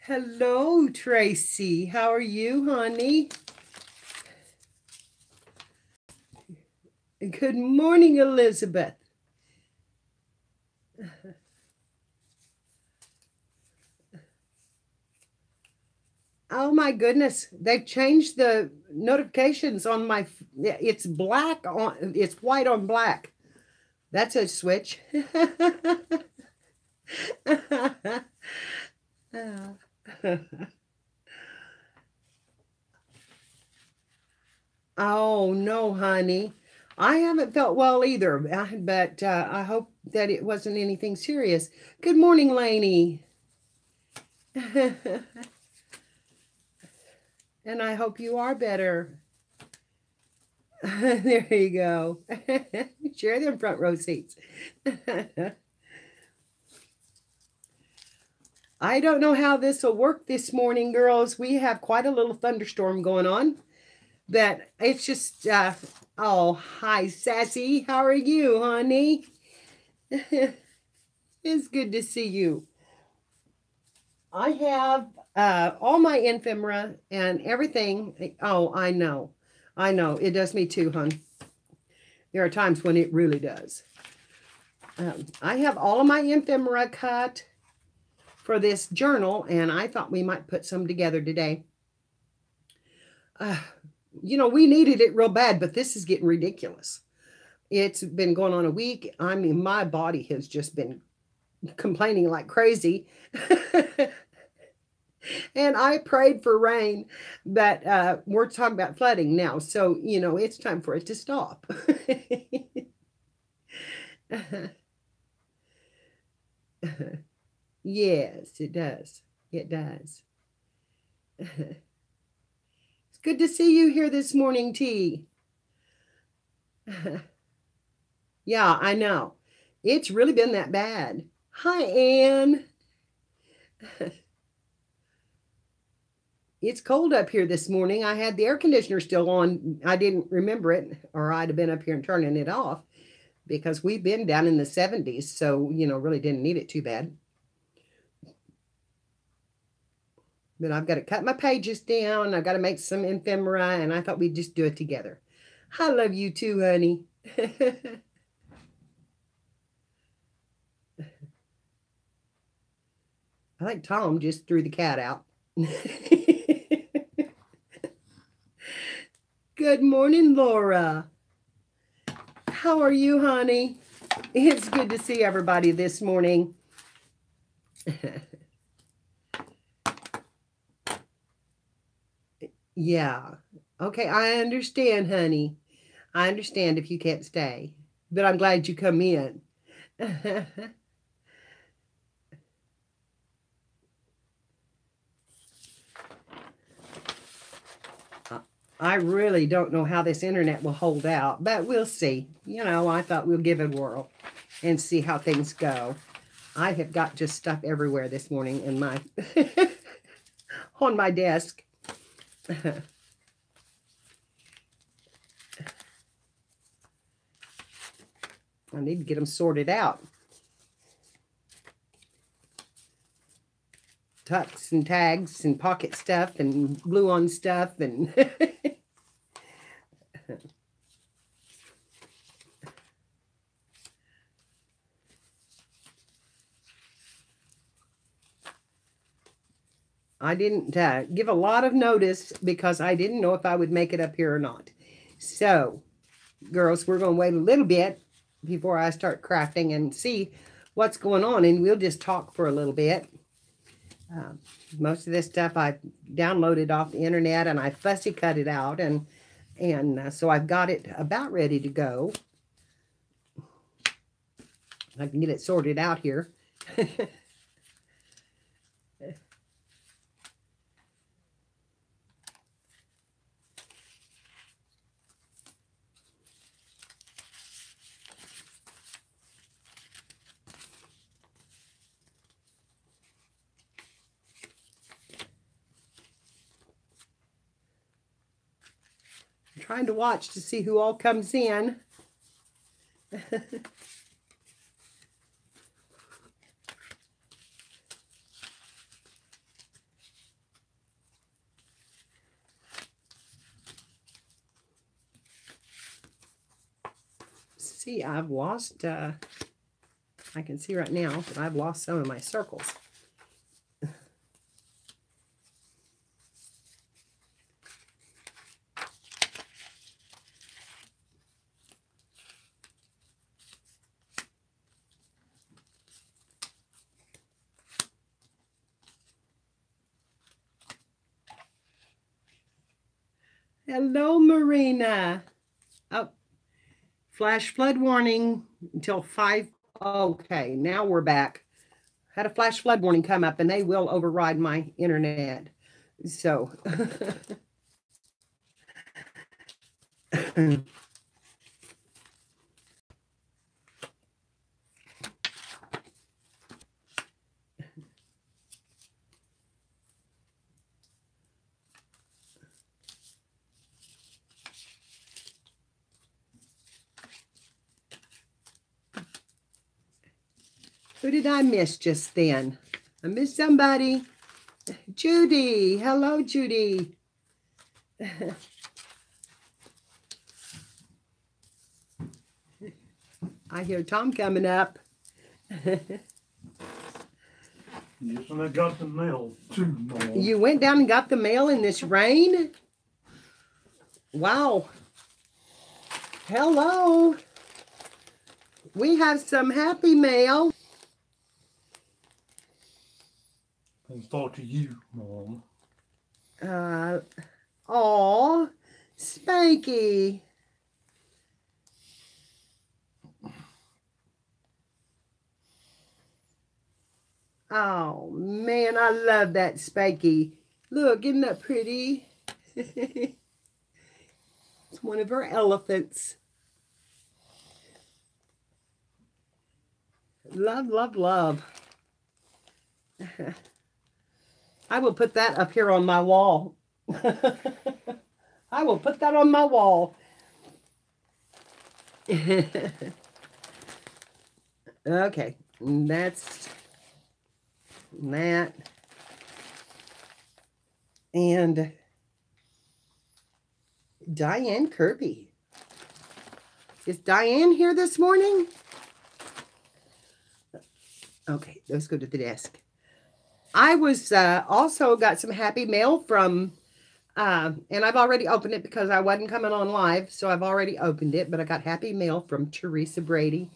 Hello, Tracy. How are you, honey? Good morning, Elizabeth. Oh my goodness, they've changed the notifications on my, it's black on, it's white on black. That's a switch. Oh no, honey. I haven't felt well either, but I hope that it wasn't anything serious. Good morning, Lainey. And I hope you are better. There you go. Share them front row seats. I don't know how this will work this morning, girls. We have quite a little thunderstorm going on. But it's just, oh, hi, Sassy. How are you, honey? It's good to see you. I have all my ephemera and everything. Oh, I know. I know. It does me too, hon. There are times when it really does. I have all of my ephemera cut for this journal, and I thought we might put some together today. You know, we needed it real bad, but this is getting ridiculous. It's been going on a week. I mean, my body has just been complaining like crazy. And I prayed for rain, but we're talking about flooding now. So, you know, it's time for it to stop. Yes, it does. It does. It's good to see you here this morning, T. Yeah, I know. It's really been that bad. Hi, Anne. It's cold up here this morning. I had the air conditioner still on. I didn't remember it, or I'd have been up here and turning it off because we've been down in the 70s. So, you know, really didn't need it too bad. But I've got to cut my pages down. I've got to make some ephemera, and I thought we'd just do it together. I love you too, honey. I think Tom just threw the cat out. Good morning, Laura. How are you, honey? It's good to see everybody this morning. Yeah. Okay, I understand, honey. I understand if you can't stay, but I'm glad you come in. I really don't know how this internet will hold out, but we'll see. You know, I thought we'll give it a whirl and see how things go. I have got just stuff everywhere this morning in my on my desk. I need to get them sorted out. Tucks and tags and pocket stuff and glue on stuff and I didn't give a lot of notice because I didn't know if I would make it up here or not. So, girls, we're going to wait a little bit before I start crafting and see what's going on, and we'll just talk for a little bit. Most of this stuff I downloaded off the internet, and I fussy cut it out, and so I've got it about ready to go. I can get it sorted out here. trying to watch to see who all comes in. See, I've lost, I can see right now that I've lost some of my circles. Hello, Marina. Oh, flash flood warning until 5. Okay, now we're back. Had a flash flood warning come up, and they will override my internet. So, who did I miss just then? I missed somebody. Judy. Hello, Judy. I hear Tom coming up. Yes, and I got the mail too, Mom. You went down and got the mail in this rain? Wow. Hello. We have some happy mail. And thought to you, Mom. Aw, Spanky. Oh, man, I love that Spanky. Look, isn't that pretty? It's one of her elephants. Love, love, love. I will put that up here on my wall. I will put that on my wall. Okay, that's that. And Diane Kirby. Is Diane here this morning? Okay, let's go to the desk. I was also got some happy mail from, and I've already opened it because I wasn't coming on live, so I've already opened it, but I got happy mail from Teresa Brady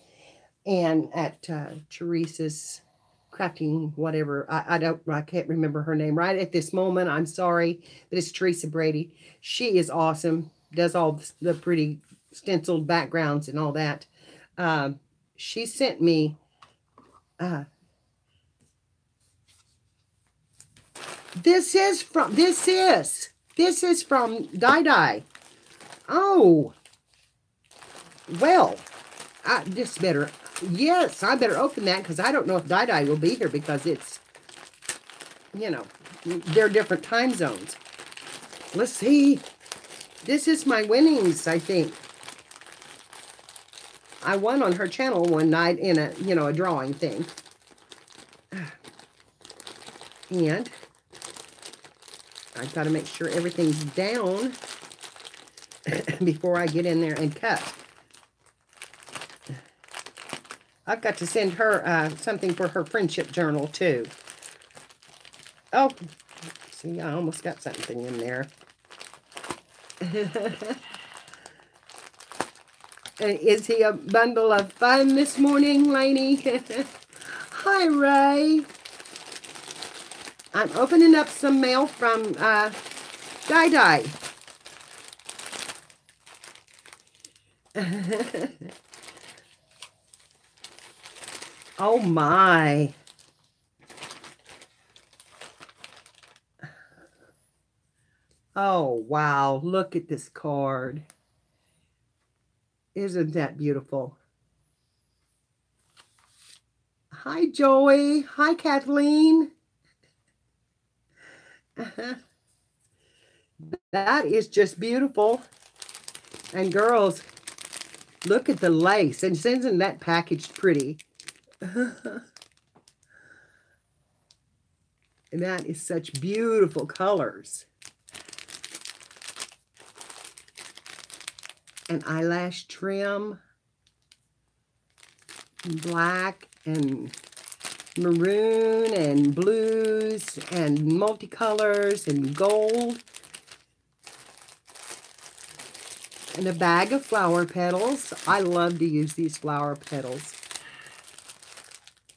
and at Teresa's crafting whatever. I can't remember her name right at this moment. I'm sorry, but it's Teresa Brady. She is awesome. Does all the pretty stenciled backgrounds and all that. She sent me this is from Dye Dye. Oh, well, I just better. Yes, I better open that because I don't know if Dye Dye will be here because it's, you know, they're different time zones. Let's see. This is my winnings, I think. I won on her channel one night in a, you know, a drawing thing. And I've got to make sure everything's down before I get in there and cut. I've got to send her something for her friendship journal, too. Oh, see, I almost got something in there. Is he a bundle of fun this morning, Lainey? Hi, Ray. I'm opening up some mail from Dye Dye. Oh, my. Oh, wow. Look at this card. Isn't that beautiful? Hi, Joey. Hi, Kathleen. That is just beautiful. And girls, look at the lace. And isn't that packaged pretty? And that is such beautiful colors. An eyelash trim. Black and maroon and blues and multicolors and gold. And a bag of flower petals. I love to use these flower petals.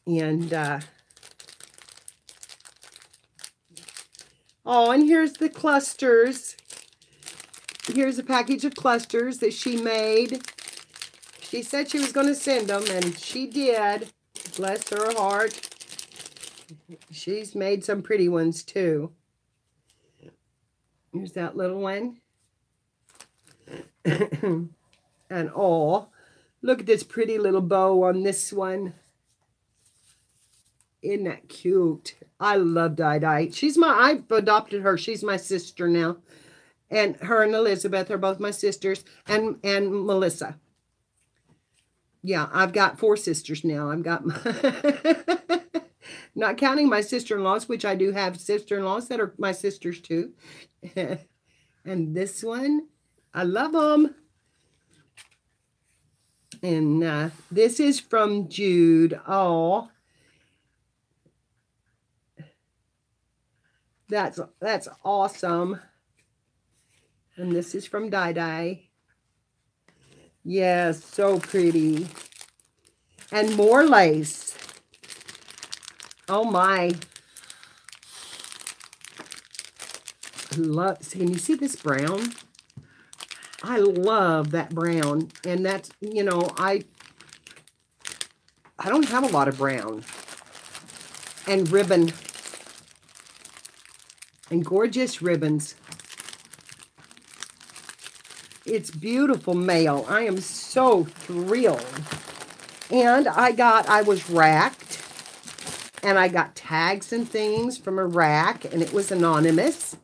And, oh, and here's the clusters. Here's a package of clusters that she made. She said she was going to send them, and she did. Bless her heart. She's made some pretty ones, too. Here's that little one. And oh, look at this pretty little bow on this one. Isn't that cute? I love Di. I've adopted her. She's my sister now. And her and Elizabeth are both my sisters. And Melissa. Yeah, I've got 4 sisters now. I've got not counting my sister-in-laws, which I do have sister-in-laws that are my sisters too. And this one, I love them. And this is from Jude. Oh, that's awesome. And this is from Di. Yes, so pretty. And more lace. Oh my. Can you see this brown? I love that brown. And that's, you know, I don't have a lot of brown. And ribbon. And gorgeous ribbons. It's beautiful mail. I am so thrilled. And I was racked. And I got tags and things from a rack. And it was anonymous.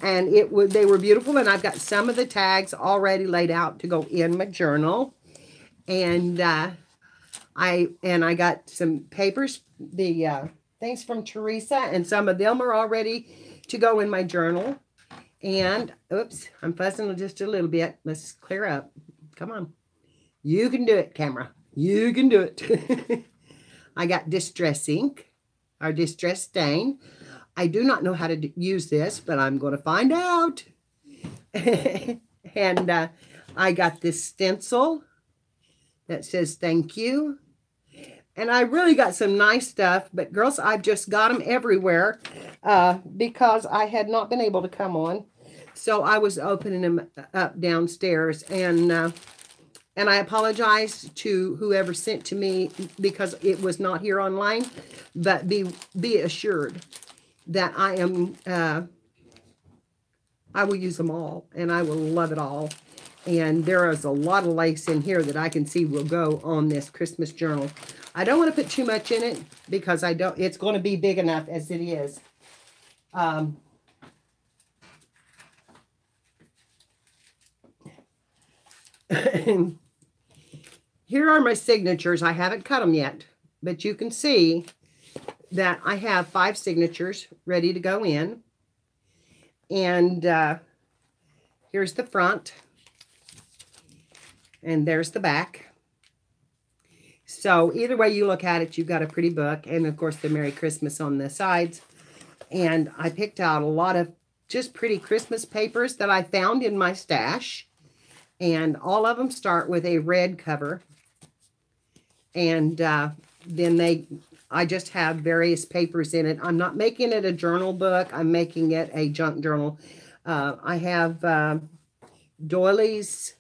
And they were beautiful. And I've got some of the tags already laid out to go in my journal. And I got some papers, the things from Teresa. And some of them are already to go in my journal. And, oops, I'm fussing just a little bit. Let's clear up. Come on. You can do it, camera. You can do it. I got distress ink, or distress stain. I do not know how to use this, but I'm going to find out. And I got this stencil that says thank you. And I really got some nice stuff. But, girls, I've just got them everywhere because I had not been able to come on. So I was opening them up downstairs. And I apologize to whoever sent to me because it was not here online. But be assured that I will use them all. And I will love it all. And there is a lot of lace in here that I can see will go on this Christmas journal. I don't want to put too much in it because it's going to be big enough as it is. Here are my signatures. I haven't cut them yet, but you can see that I have 5 signatures ready to go in. And here's the front. And there's the back. So either way you look at it, you've got a pretty book. And, of course, the Merry Christmas on the sides. And I picked out a lot of just pretty Christmas papers that I found in my stash. And all of them start with a red cover. And then I just have various papers in it. I'm not making it a journal book. I'm making it a junk journal. I have doilies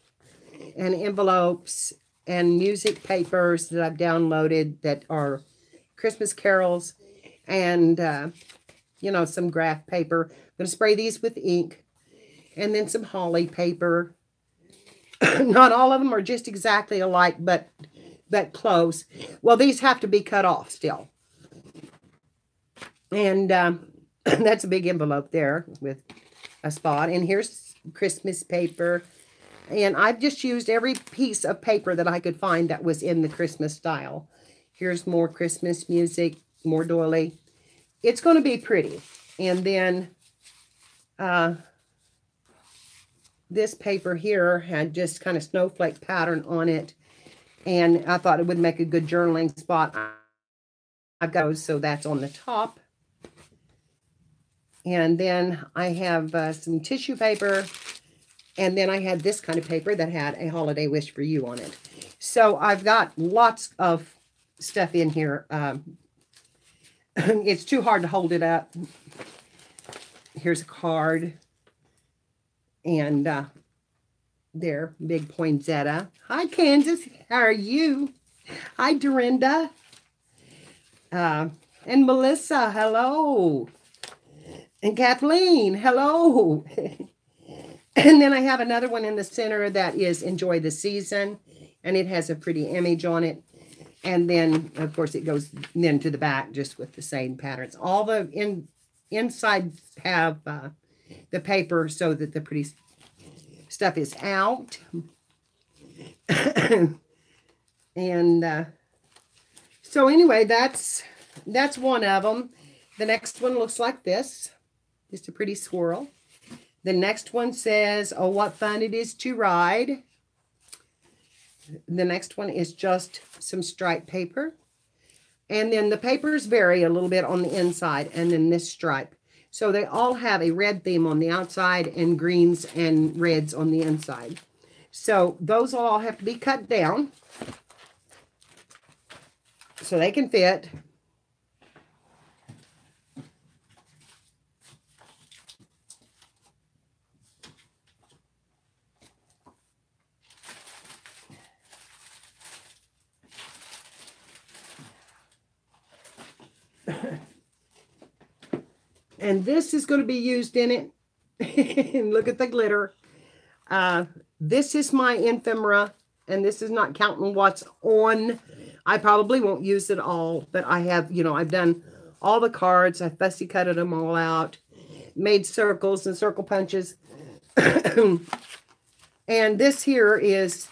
and envelopes and music papers that I've downloaded that are Christmas carols and, you know, some graph paper. I'm going to spray these with ink and then some holly paper. Not all of them are just exactly alike, but close. Well, these have to be cut off still. And that's a big envelope there with a spot. And here's Christmas paper. And I've just used every piece of paper that I could find that was in the Christmas style. Here's more Christmas music, more doily. It's going to be pretty. And then this paper here had just kind of snowflake pattern on it. And I thought it would make a good journaling spot. I've got those, so that's on the top. And then I have some tissue paper. And then I had this kind of paper that had a holiday wish for you on it. So I've got lots of stuff in here. It's too hard to hold it up. Here's a card. And there, big poinsettia. Hi, Kansas. How are you? Hi, Dorinda. And Melissa, hello. And Kathleen, hello. And then I have another one in the center that is Enjoy the Season. And it has a pretty image on it. And then, of course, it goes then to the back just with the same patterns. All the inside have the paper so that the pretty stuff is out. And so anyway, that's one of them. The next one looks like this. Just a pretty squirrel. The next one says, oh, what fun it is to ride. The next one is just some striped paper. And then the papers vary a little bit on the inside, and then this stripe. So they all have a red theme on the outside and greens and reds on the inside. So those all have to be cut down so they can fit. And this is going to be used in it. And look at the glitter. This is my ephemera, and this is not counting what's on. I probably won't use it all, but I have, I've done all the cards. I fussy cutted them all out, made circles and circle punches. And this here is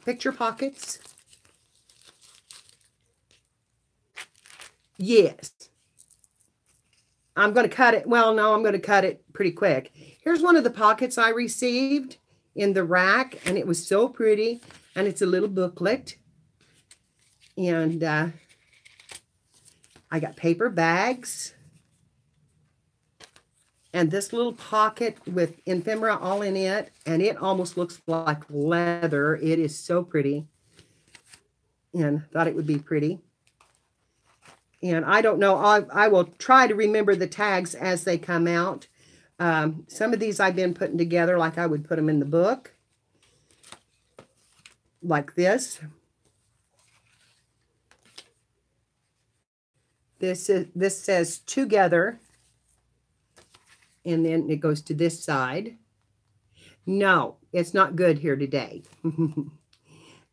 picture pockets. Yes. I'm going to cut it. Well, no, I'm going to cut it pretty quick. Here's one of the pockets I received in the rack, and it was so pretty. And it's a little booklet. And I got paper bags. And this little pocket with ephemera all in it. And it almost looks like leather. It is so pretty. And thought it would be pretty. And I don't know, I will try to remember the tags as they come out. Some of these I've been putting together like I would put them in the book. Like this. This says together. And then it goes to this side. No, it's not good here today.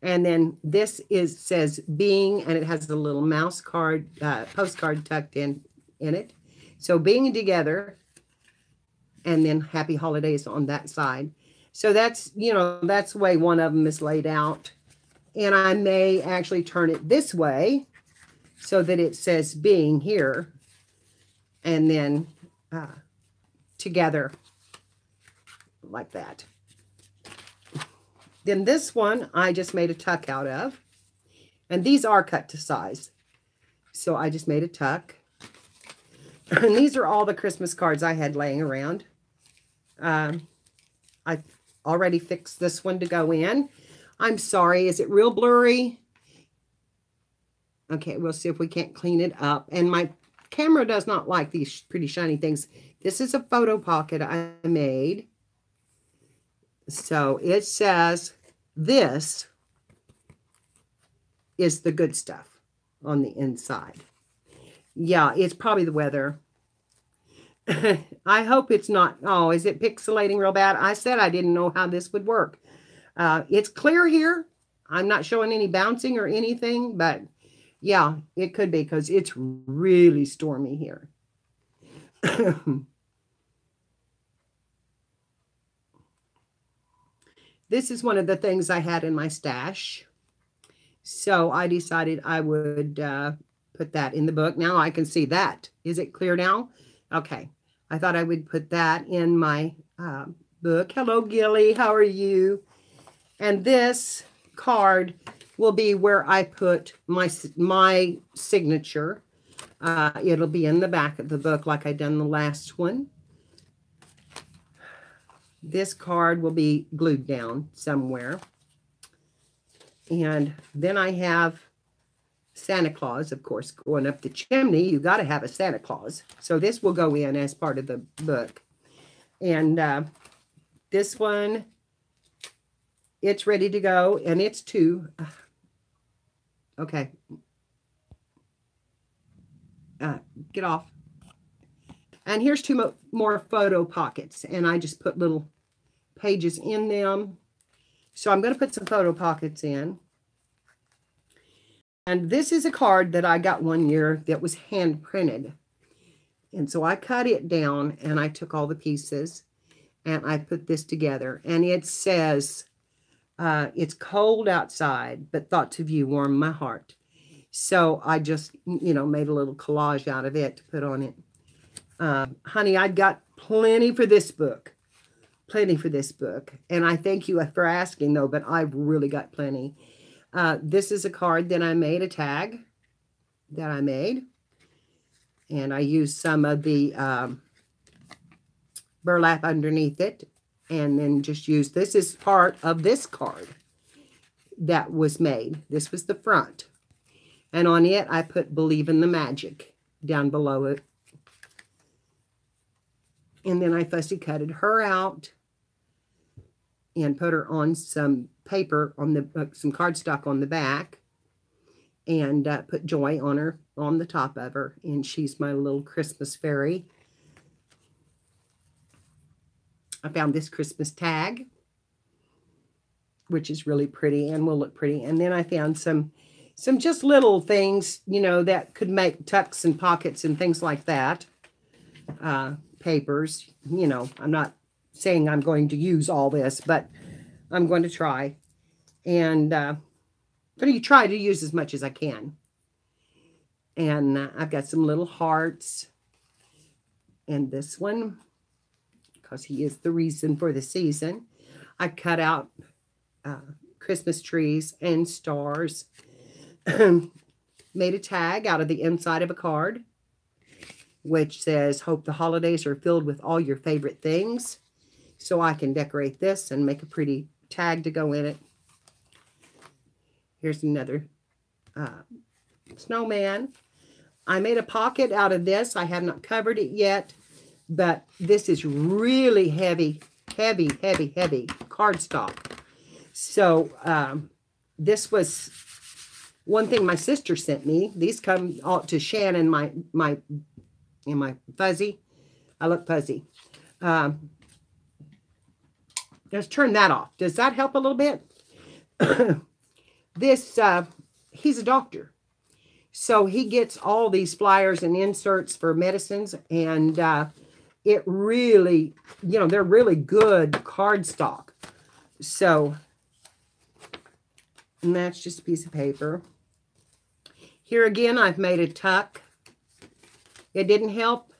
And then this says being, and it has a little mouse card, postcard tucked in it. So being together, and then happy holidays on that side. So that's, that's the way one of them is laid out. And I may actually turn it this way so that it says being here, and then together like that. Then this one, I just made a tuck out of. And these are cut to size. So I just made a tuck. And these are all the Christmas cards I had laying around. I already fixed this one to go in. I'm sorry, is it real blurry? Okay, we'll see if we can't clean it up. And my camera does not like these pretty shiny things. This is a photo pocket I made. So it says this is the good stuff on the inside. Yeah, it's probably the weather. I hope it's not. Oh, is it pixelating real bad? I said I didn't know how this would work. It's clear here. I'm not showing any bouncing or anything, but yeah, it could be because it's really stormy here. This is one of the things I had in my stash. So I decided I would put that in the book. Now I can see that. Is it clear now? Okay. I thought I would put that in my book. Hello, Gilly. How are you? And this card will be where I put my signature. It'll be in the back of the book like I done the last one. This card will be glued down somewhere. And then I have Santa Claus, of course, going up the chimney. You got to have a Santa Claus. So this will go in as part of the book. And this one, it's ready to go. And it's two. Okay. Get off. And here's two more photo pockets. And I just put little pages in them. So I'm going to put some photo pockets in. And this is a card that I got one year that was hand printed. And so I cut it down and I took all the pieces and I put this together. And it says, it's cold outside, but thoughts of you warm my heart. So I just, you know, made a little collage out of it to put on it. Honey, I got plenty for this book. Plenty for this book. And I thank you for asking, though, but I've really got plenty. This is a card that I made, a tag that I made. And I used some of the burlap underneath it. And then just used, this is part of this card that was made. This was the front. And on it, I put Believe in the Magic down below it. And then I fussy cutted her out and put her on some paper on the some cardstock on the back, and put Joy on her on the top of her, and she's my little Christmas fairy. I found this Christmas tag, which is really pretty and will look pretty. And then I found some just little things, you know, that could make tucks and pockets and things like that. Papers, you know, I'm not saying I'm going to use all this, but I'm going to try. And I'm going to try to use as much as I can. And I've got some little hearts. And this one, because he is the reason for the season, I cut out Christmas trees and stars. Made a tag out of the inside of a card, which says, hope the holidays are filled with all your favorite things. So I can decorate this and make a pretty tag to go in it. Here's another snowman. I made a pocket out of this. I have not covered it yet, but this is really heavy cardstock. So this was one thing my sister sent me. These come out to Shannon, my fuzzy. I look fuzzy. Let's turn that off. Does that help a little bit? This, he's a doctor. So he gets all these flyers and inserts for medicines. And it really, you know, they're really good cardstock. So, and that's just a piece of paper. Here again, I've made a tuck. It didn't help.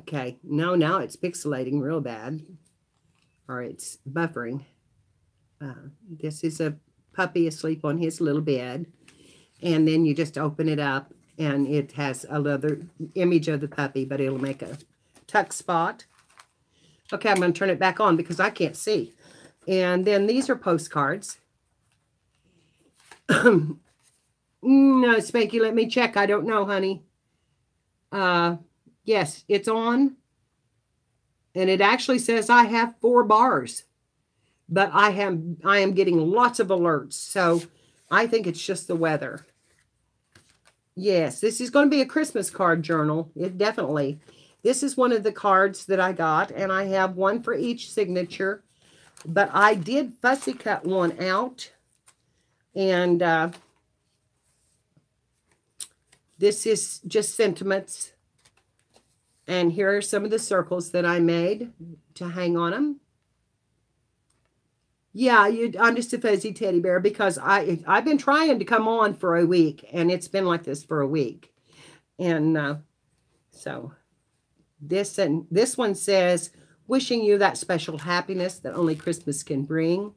Okay, no, now it's pixelating real bad. Or it's buffering. This is a puppy asleep on his little bed. And then you just open it up and it has another image of the puppy, but it'll make a tuck spot. Okay, I'm going to turn it back on because I can't see. And then these are postcards. No, Spanky, let me check. I don't know, honey. Yes, it's on. And it actually says I have 4 bars. But I am getting lots of alerts. So I think it's just the weather. Yes, this is going to be a Christmas card journal. It definitely. This is one of the cards that I got. And I have one for each signature. But I did fussy cut one out. And this is just sentiments. And here are some of the circles that I made to hang on them. Yeah, I'm just a fuzzy teddy bear because I've been trying to come on for a week, and it's been like this for a week. And so this one says, wishing you that special happiness that only Christmas can bring.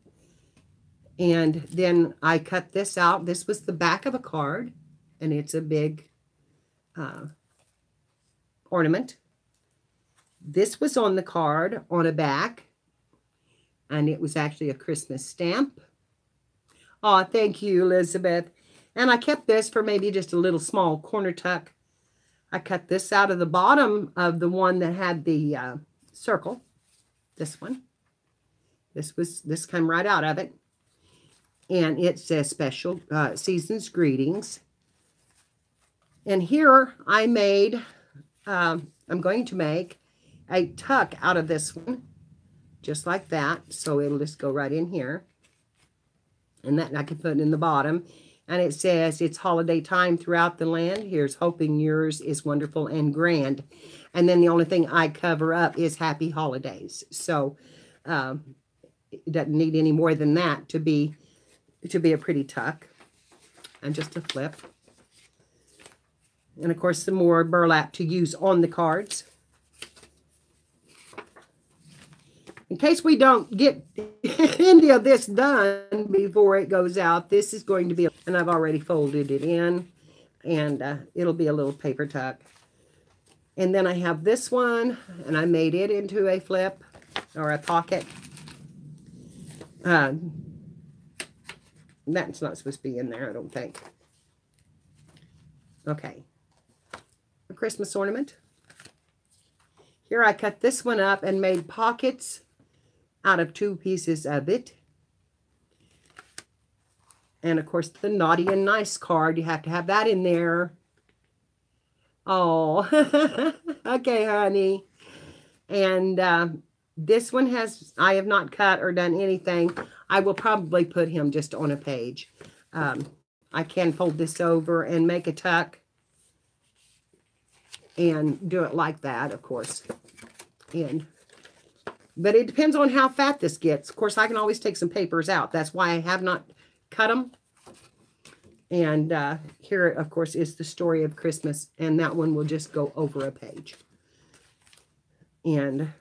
And then I cut this out. This was the back of a card, and it's a big ornament. This was on the card on a back, and it was actually a Christmas stamp. Oh, thank you, Elizabeth. And I kept this for maybe just a little small corner tuck. I cut this out of the bottom of the one that had the circle. This one. This came right out of it. And it says special season's greetings. And here I made, I'm going to make a tuck out of this one. Just like that. So it'll just go right in here. And that I can put it in the bottom. And it says, it's holiday time throughout the land. Here's hoping yours is wonderful and grand. And then the only thing I cover up is happy holidays. So it doesn't need any more than that to be a pretty tuck. And just a flip. And of course, some more burlap to use on the cards. In case we don't get any of this done before it goes out, this is going to be, and I've already folded it in, and it'll be a little paper tuck. And then I have this one, and I made it into a flip or a pocket. That's not supposed to be in there, I don't think. Okay. A Christmas ornament. Here I cut this one up and made pockets out of 2 pieces of it. And of course the naughty and nice card, you have to have that in there. Oh, okay, honey. And this one I have not cut or done anything. I will probably put him just on a page. I can fold this over and make a tuck and do it like that, of course. But it depends on how fat this gets. Of course, I can always take some papers out. That's why I have not cut them. And here, of course, is the story of Christmas. And that one will just go over a page. And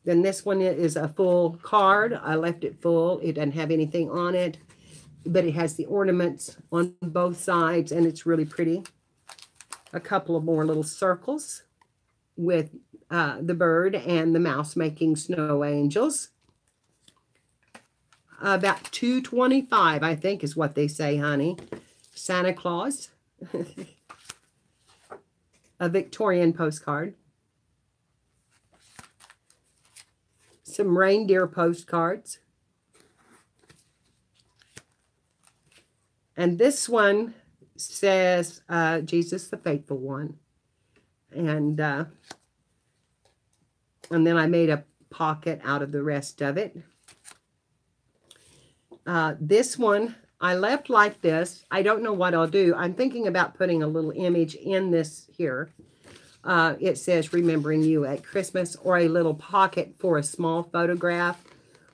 then this one is a full card. I left it full. It doesn't have anything on it. But it has the ornaments on both sides. And it's really pretty. A couple of more little circles with the bird and the mouse making snow angels. About $2.25, I think, is what they say, honey. Santa Claus. A Victorian postcard. Some reindeer postcards. And this one says, Jesus the Faithful One. And then I made a pocket out of the rest of it. This one I left like this. I don't know what I'll do. I'm thinking about putting a little image in this here. It says remembering you at Christmas, or a little pocket for a small photograph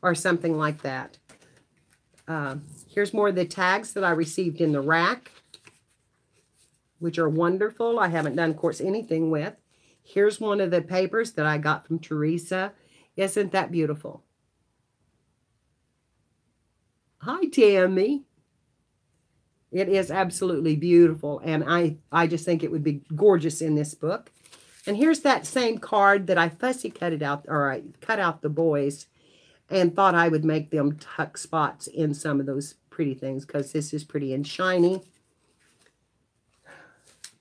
or something like that. Here's more of the tags that I received in the rack, which are wonderful. I haven't done, of course, anything with. Here's one of the papers that I got from Teresa. Isn't that beautiful? Hi, Tammy. It is absolutely beautiful, and I just think it would be gorgeous in this book. And here's that same card that I fussy cut it out, or I cut out the boys and thought I would make them tuck spots in some of those pretty things because this is pretty and shiny.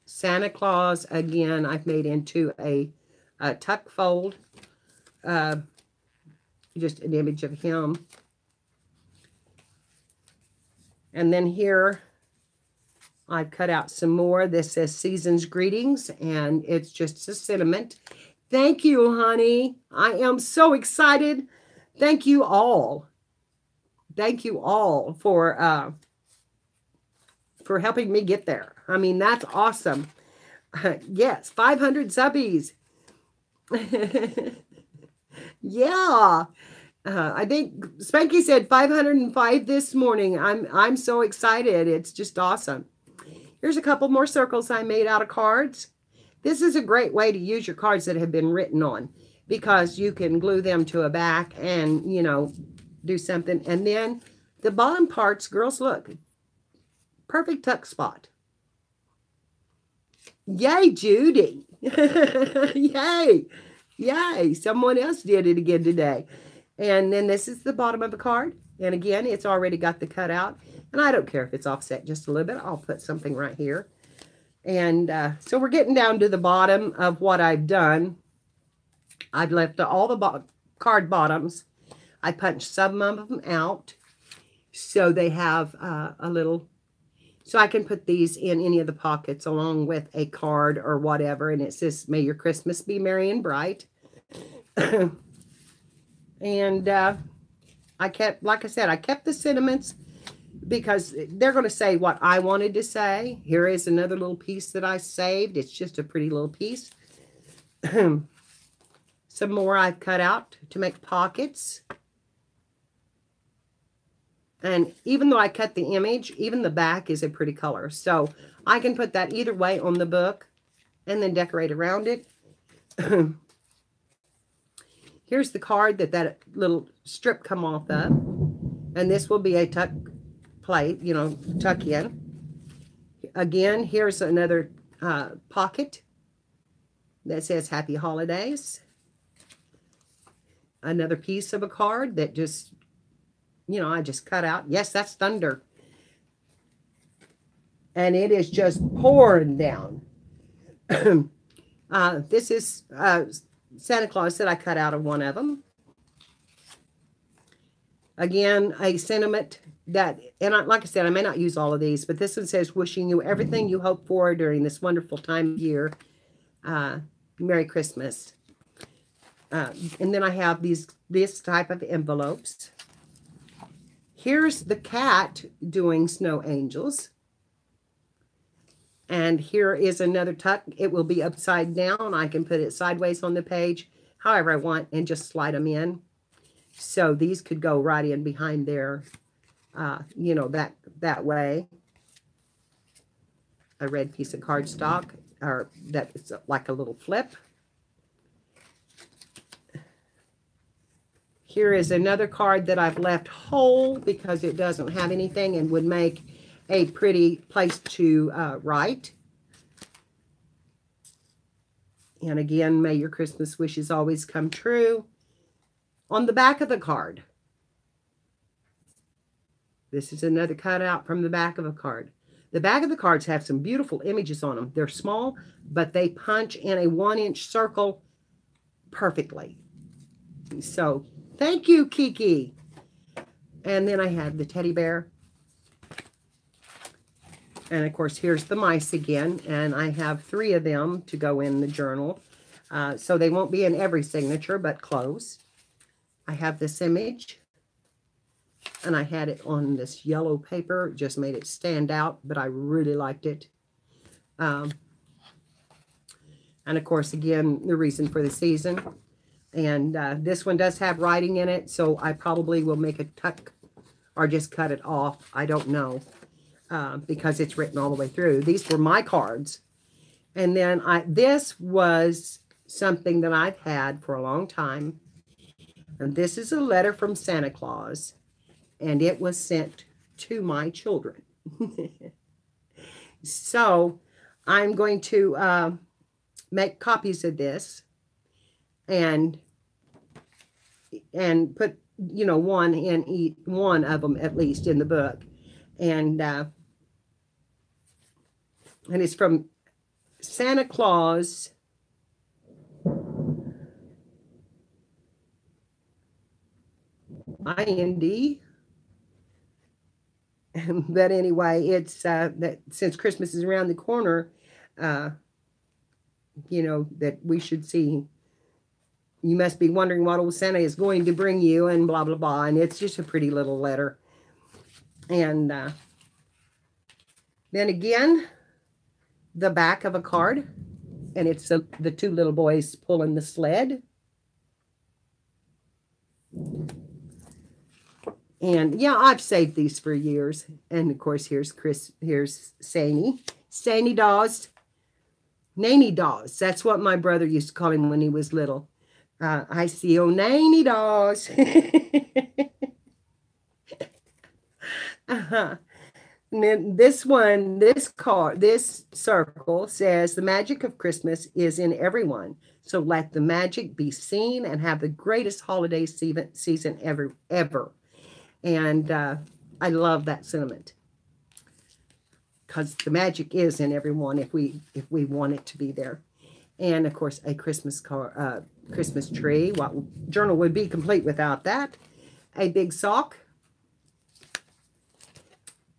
Santa Claus, again, I've made into a tuck fold. Just an image of him. And then here, I've cut out some more. This says Season's Greetings, and it's just a sentiment. Thank you, honey. I am so excited. Thank you all. Thank you all for helping me get there. I mean, that's awesome. Yes, 500 subbies. Yeah. I think Spanky said 505 this morning. I'm so excited. It's just awesome. Here's a couple more circles I made out of cards. This is a great way to use your cards that have been written on, because you can glue them to a back and, you know, do something. And then the bottom parts, girls, look, perfect tuck spot. Yay, Judy. Yay. Yay. Someone else did it again today. And then this is the bottom of the card. And again, it's already got the cutout. And I don't care if it's offset just a little bit. I'll put something right here. And so we're getting down to the bottom of what I've done. I've left all the card bottoms. I punched some of them out so they have a little, so I can put these in any of the pockets along with a card or whatever. And it says, "May your Christmas be merry and bright." And I kept, like I said, I kept the sentiments because they're going to say what I wanted to say. Here is another little piece that I saved. It's just a pretty little piece. Some more I've cut out to make pockets. And even though I cut the image, even the back is a pretty color. So I can put that either way on the book and then decorate around it. Here's the card that little strip come off of. And this will be a tuck plate, you know, tuck in. Again, here's another pocket that says Happy Holidays. Another piece of a card that just, you know, I just cut out. Yes, that's thunder. And it is just pouring down. This is Santa Claus that I cut out of one of them. Again, a sentiment that, and like I said, I may not use all of these, but this one says, "Wishing you everything you hope for during this wonderful time of year. Merry Christmas." And then I have this type of envelopes. Here's the cat doing snow angels. And here is another tuck. It will be upside down. I can put it sideways on the page, however I want, and just slide them in. So these could go right in behind there, you know, that way. A red piece of cardstock, or that is like a little flip. Here is another card that I've left whole because it doesn't have anything and would make a pretty place to write. And again, may your Christmas wishes always come true. On the back of the card, this is another cutout from the back of a card. The back of the cards have some beautiful images on them. They're small, but they punch in a 1-inch circle perfectly. So thank you, Kiki. And then I have the teddy bear. And of course, here's the mice again. And I have 3 of them to go in the journal. So they won't be in every signature, but close. I have this image. And I had it on this yellow paper. Just made it stand out, but I really liked it. And of course, again, the reason for the season. And this one does have writing in it, so I probably will make a tuck or just cut it off. I don't know, because it's written all the way through. These were my cards. And then this was something that I've had for a long time. And this is a letter from Santa Claus. And it was sent to my children. So I'm going to make copies of this. And put, you know, one of them at least in the book. And it's from Santa Claus. IND. But anyway, it's that since Christmas is around the corner, you know, that we should see. You must be wondering what old Santa is going to bring you, and blah, blah, blah. And it's just a pretty little letter. And then again, the back of a card. And it's the 2 little boys pulling the sled. And yeah, I've saved these for years. And of course, here's Sani. Sani Dawes. Nanny Dawes. That's what my brother used to call him when he was little. I see old Nanny Dawes. And then this one, this circle says, the magic of Christmas is in everyone. So let the magic be seen and have the greatest holiday season ever. And I love that sentiment, because the magic is in everyone if we want it to be there. And of course, a Christmas tree. What journal would be complete without that? A big sock.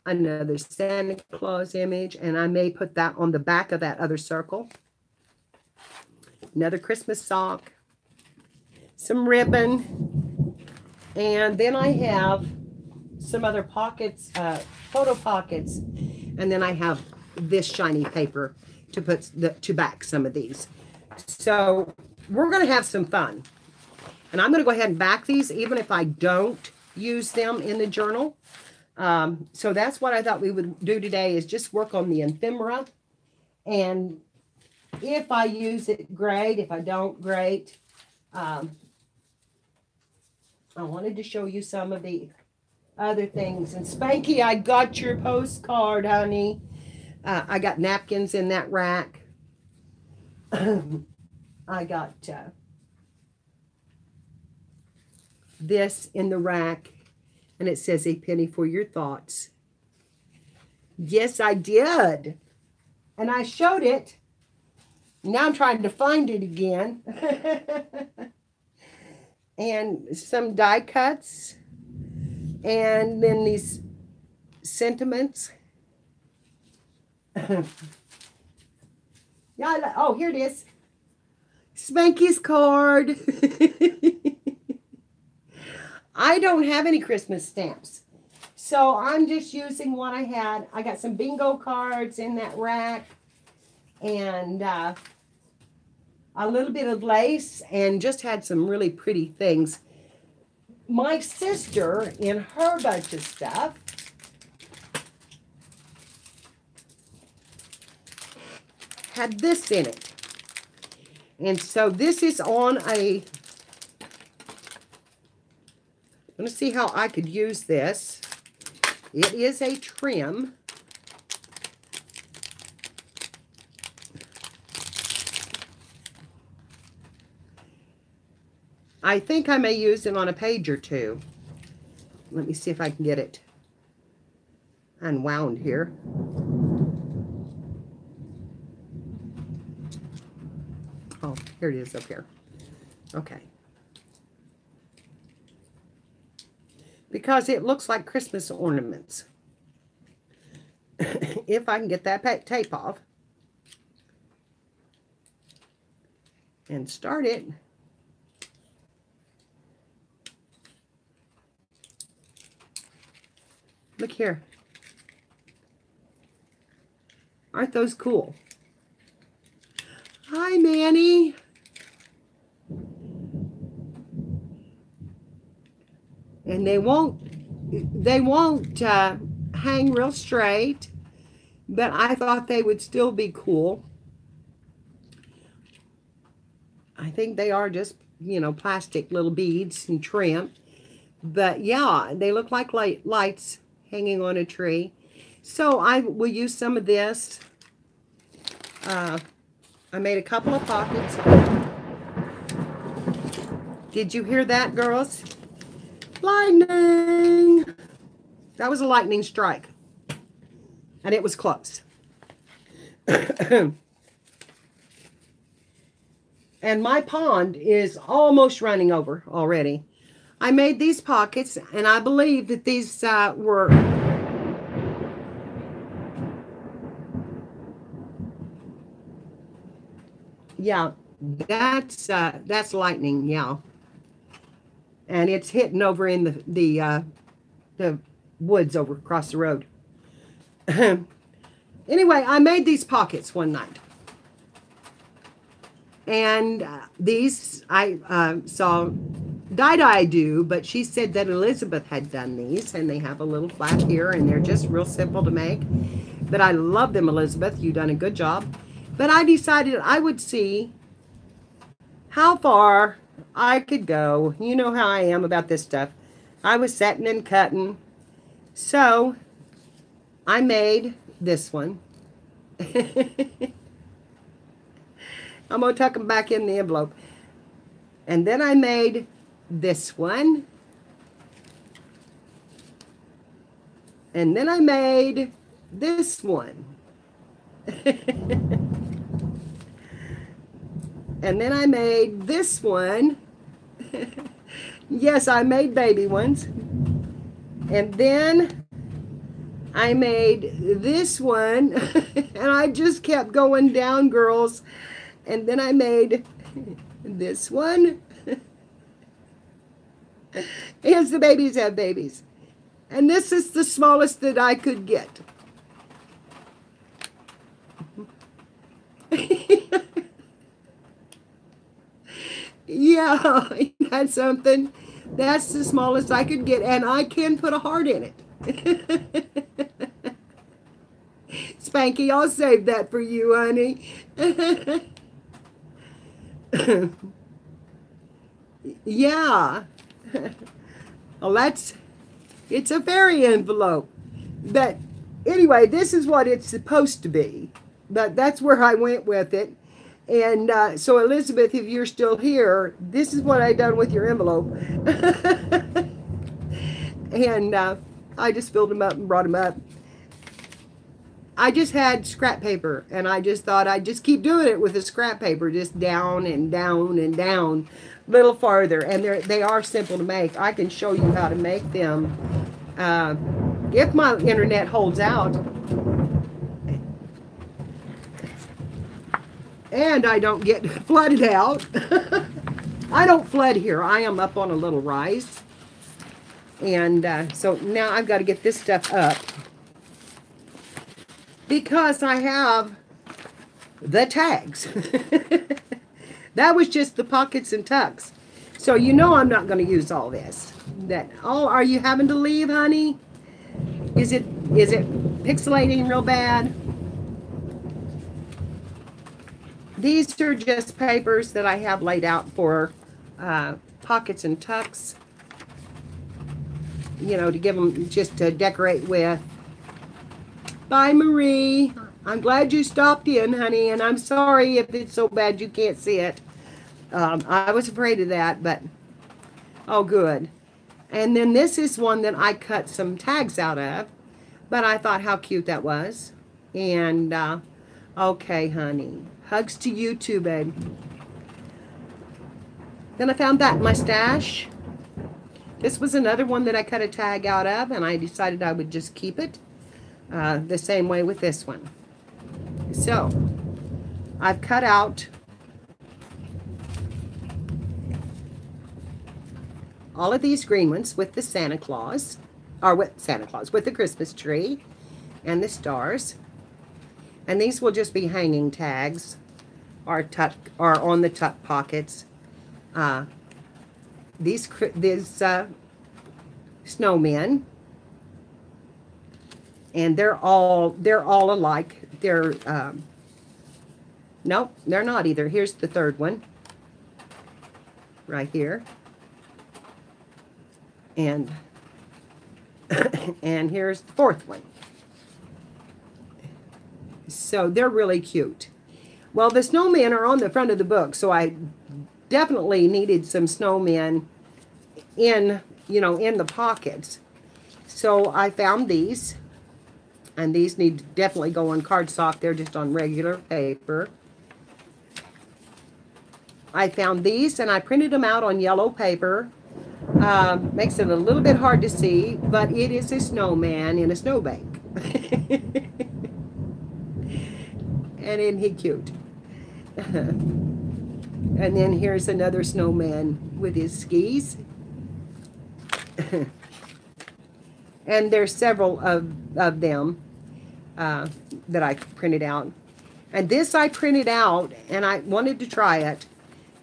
Another Santa Claus image, and I may put that on the back of that other circle. Another Christmas sock. Some ribbon. And then I have some other pockets, photo pockets. And then I have this shiny paper to put to back some of these. So we're going to have some fun. And I'm going to go ahead and back these even if I don't use them in the journal. So that's what I thought we would do today, is just work on the ephemera. And if I use it, great. If I don't, great. I wanted to show you some of the other things. And Spanky, I got your postcard, honey. I got napkins in that rack. I got this in the rack. And it says, a penny for your thoughts. Yes, I did. And I showed it. Now I'm trying to find it again. And some die cuts. And then these sentiments. Yeah, oh, here it is. Spanky's card. I don't have any Christmas stamps, so I'm just using what I had. I got some bingo cards in that rack, and a little bit of lace, and just had some really pretty things. My sister, in her bunch of stuff, had this in it. And so this is on a... I'm going to see how I could use this. It is a trim. I think I may use it on a page or two. Let me see if I can get it unwound here. Oh, here it is up here. Okay. Because it looks like Christmas ornaments. If I can get that tape off and start it. Look here. Aren't those cool? Hi, Manny. And they won't hang real straight, but I thought they would still be cool. I think they are just, you know, plastic little beads and trim. But yeah, they look like lights hanging on a tree. So I will use some of this. I made a couple of pockets. Did you hear that, girls? Lightning! That was a lightning strike. And it was close. And my pond is almost running over already. I made these pockets, and I believe that these were... Yeah, that's lightning, yeah. And it's hitting over in the woods over across the road. Anyway, I made these pockets one night. And these I saw I do, but she said that Elizabeth had done these, and they have a little flap here, and they're just real simple to make. But I love them, Elizabeth. You've done a good job. But I decided I would see how far I could go. You know how I am about this stuff. I was setting and cutting. So I made this one. I'm going to tuck them back in the envelope. And then I made this one. And then I made this one. And then I made this one. Yes, I made baby ones. And then I made this one. And I just kept going down, girls. And then I made this one. Here's the babies have babies. And this is the smallest that I could get. Yeah, that's something. That's the smallest I could get, and I can put a heart in it. Spanky, I'll save that for you, honey. Yeah. Well, it's a fairy envelope. But anyway, this is what it's supposed to be. But that's where I went with it. And so, Elizabeth, if you're still here, this is what I done with your envelope. And I just filled them up and brought them up. I just had scrap paper, and I just thought I'd just keep doing it with the scrap paper, just down and down and down, a little farther. And they are simple to make. I can show you how to make them if my internet holds out. And I don't get flooded out. I don't flood here. I am up on a little rise. And so now I've got to get this stuff up. Because I have the tags. That was just the pockets and tucks. So you know I'm not going to use all this. Oh, are you having to leave, honey? Is it pixelating real bad? These are just papers that I have laid out for pockets and tucks. You know, to give them just to decorate with. Bye, Marie. I'm glad you stopped in, honey, and I'm sorry if it's so bad you can't see it. I was afraid of that, but oh, good. And then this is one that I cut some tags out of, but I thought how cute that was. And okay, honey. Hugs to you too, babe. Then I found that in my stash. This was another one that I cut a tag out of, and I decided I would just keep it the same way with this one. So, I've cut out all of these green ones with the Santa Claus, or with the Christmas tree and the stars. And these will just be hanging tags or on the tuck pockets. These snowmen, and they're all alike. They're nope, they're not either. Here's the third one right here, and and here's the fourth one. So they're really cute. Well, the snowmen are on the front of the book, so I definitely needed some snowmen in the pockets. So I found these, and these need to definitely go on cardstock. They're just on regular paper. I found these, and I printed them out on yellow paper. Makes it a little bit hard to see, but it is a snowman in a snowbank. And isn't he cute? And then here's another snowman with his skis. And there's several of them that I printed out. And this I printed out, and I wanted to try it.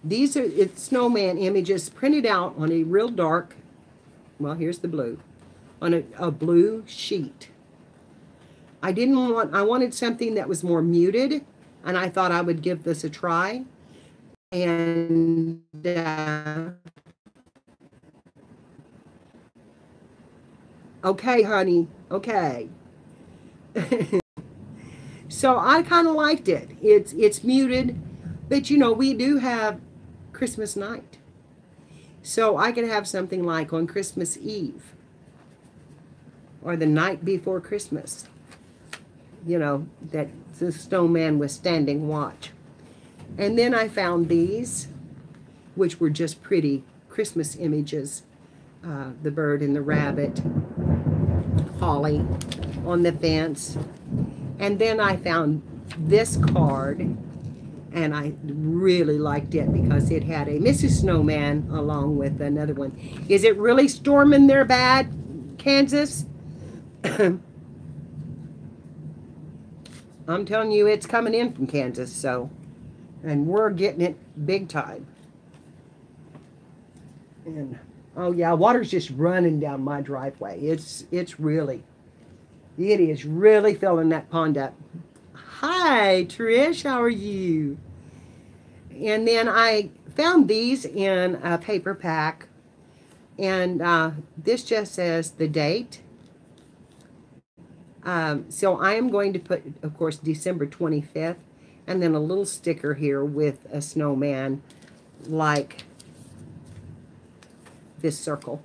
These are it's snowman images printed out on a real dark, well, here's the blue, on a blue sheet. I wanted something that was more muted, and I thought I would give this a try. And okay, honey, okay. So I kind of liked it. It's muted, but you know, we do have Christmas night. So I could have something like on Christmas Eve or the night before Christmas, you know, that the snowman was standing watch. And then I found these, which were just pretty Christmas images. The bird and the rabbit, holly on the fence. And then I found this card, and I really liked it because it had a Mrs. Snowman along with another one. Is it really storming there bad, Kansas? I'm telling you, it's coming in from Kansas, so, and we're getting it big time. And oh yeah, water's just running down my driveway. It is really filling that pond up. Hi, Trish, how are you? And then I found these in a paper pack, and this just says the date. So I am going to put, of course, December 25th, and then a little sticker here with a snowman like this circle.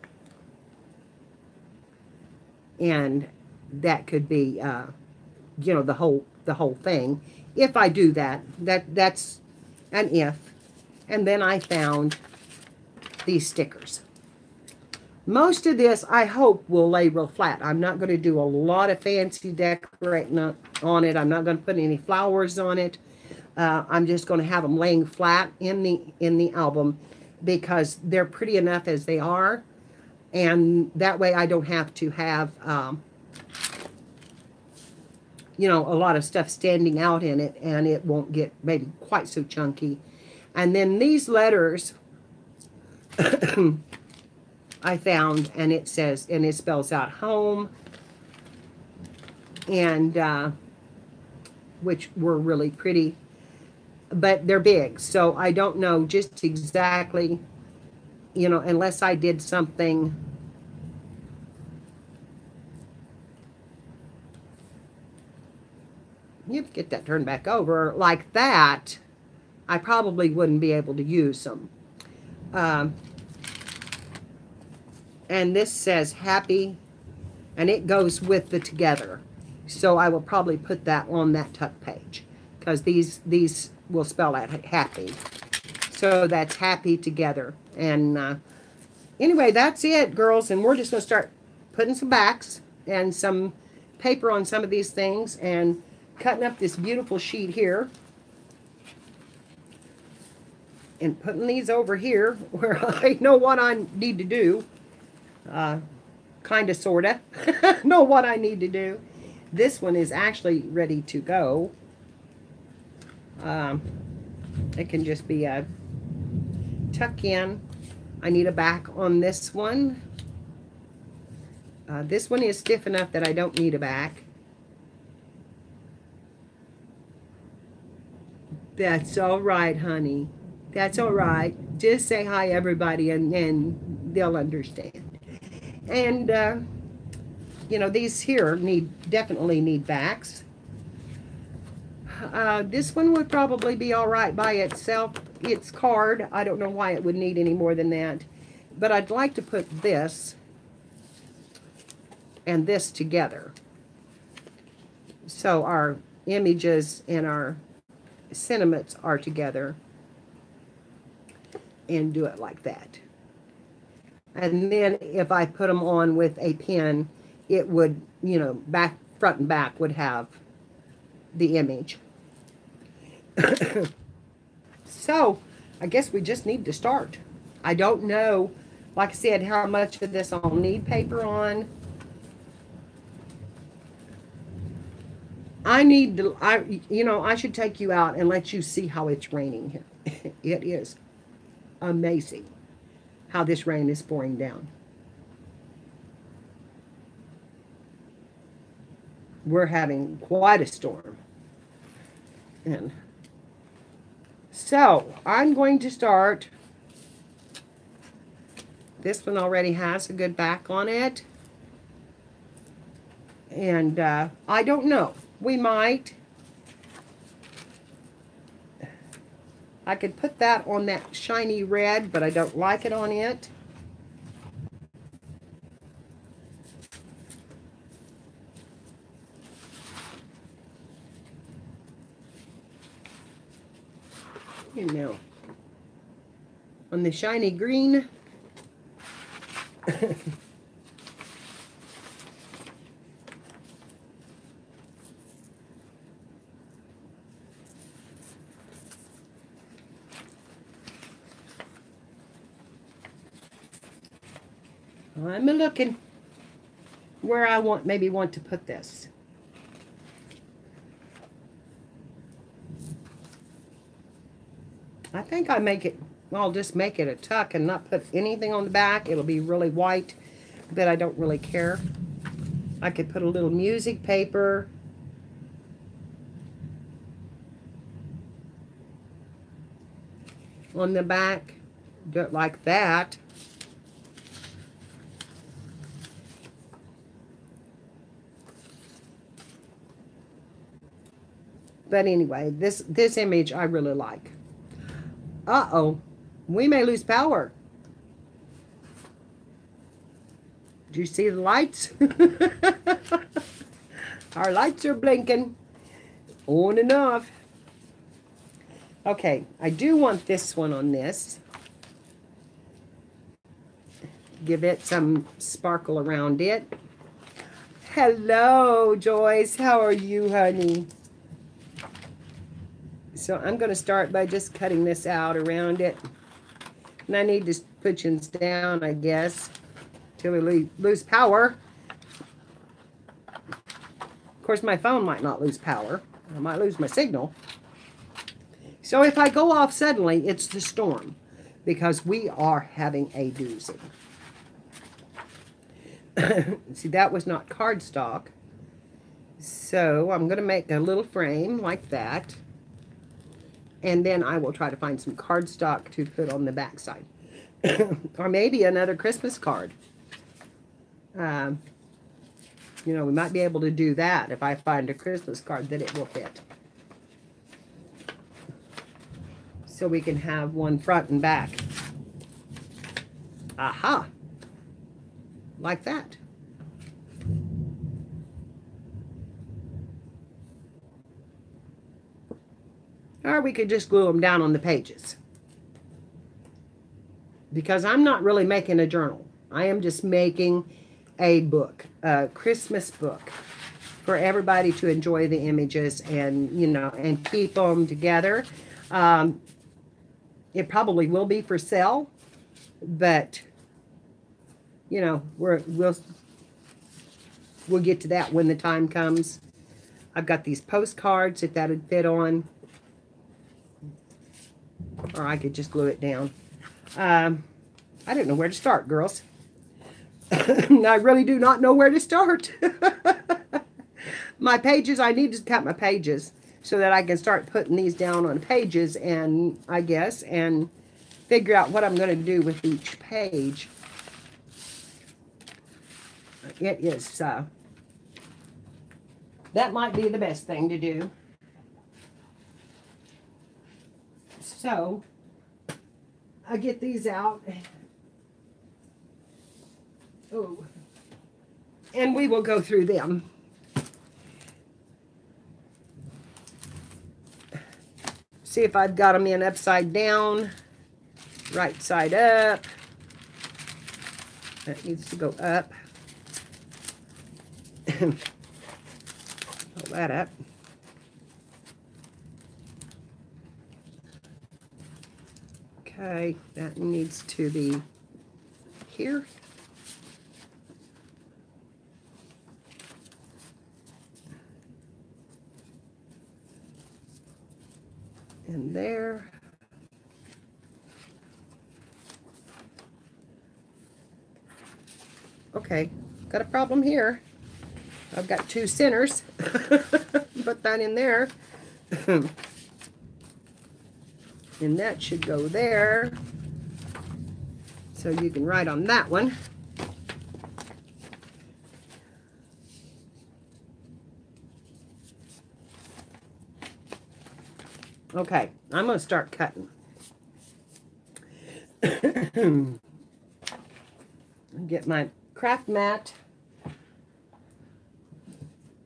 And that could be, you know, the whole thing. If I do that, that's an if. And then I found these stickers. Most of this, I hope, will lay real flat. I'm not going to do a lot of fancy decorating on it. I'm not going to put any flowers on it. I'm just going to have them laying flat in the album because they're pretty enough as they are. And that way I don't have to have, you know, a lot of stuff standing out in it, and it won't get maybe quite so chunky. And then these letters I found, and it says, and it spells out home, and which were really pretty, but they're big, so I don't know just exactly, you know, unless I did something you have to get that turned back over like that, I probably wouldn't be able to use them. And this says happy, and it goes with the together. So I will probably put that on that tuck page because these will spell out happy. So that's happy together. And anyway, that's it, girls. And we're just going to start putting some backs and some paper on some of these things and cutting up this beautiful sheet here. And putting these over here where I know what I need to do. Kind of, sort of. Know what I need to do. This one is actually ready to go. It can just be a tuck in. I need a back on this one. This one is stiff enough that I don't need a back. That's all right, honey. That's all right. Just say hi, everybody, and they'll understand. And, you know, these here definitely need backs. This one would probably be all right by itself. It's card. I don't know why it would need any more than that. But I'd like to put this and this together. So our images and our sentiments are together. And do it like that. And then if I put them on with a pen, it would, you know, front and back would have the image. So, I guess we just need to start. I don't know, like I said, how much of this I'll need paper on. You know, I should take you out and let you see how it's raining here. It is amazing how this rain is pouring down. We're having quite a storm. And so I'm going to start. This one already has a good back on it. And I don't know. We might. I could put that on that shiny red, but I don't like it on it. You know, on the shiny green. I'm looking where I maybe want to put this. I think I'll just make it a tuck and not put anything on the back. It'll be really white, but I don't really care. I could put a little music paper. On the back, do it like that. But anyway, this image I really like. Uh-oh, we may lose power. Do you see the lights? Our lights are blinking on and off. Okay, I do want this one on this. Give it some sparkle around it. Hello, Joyce. How are you, honey? So I'm going to start by just cutting this out around it. And I need to put things down, I guess, till we lose power. Of course, my phone might not lose power. I might lose my signal. So if I go off suddenly, it's the storm, because we are having a doozy. See, that was not cardstock. So I'm going to make a little frame like that. And then I will try to find some cardstock to put on the back side. Or maybe another Christmas card. You know, we might be able to do that if I find a Christmas card that it will fit. So we can have one front and back. Aha! Like that. Or we could just glue them down on the pages. Because I'm not really making a journal. I am just making a book, a Christmas book, for everybody to enjoy the images and, you know, and keep them together. It probably will be for sale, but, you know, we'll get to that when the time comes. I've got these postcards if that would fit on. Or I could just glue it down. I don't know where to start, girls. I really do not know where to start. My pages, I need to cut my pages so that I can start putting these down on pages, and I guess, and figure out what I'm going to do with each page. It is, that might be the best thing to do. So, I get these out. Oh. And we will go through them. See if I've got them in upside down, right side up. That needs to go up. Pull that up. Okay, that needs to be here. And there. Okay, got a problem here. I've got 2 centers. Put that in there. And that should go there. So you can write on that one. Okay, I'm going to start cutting. Get my craft mat,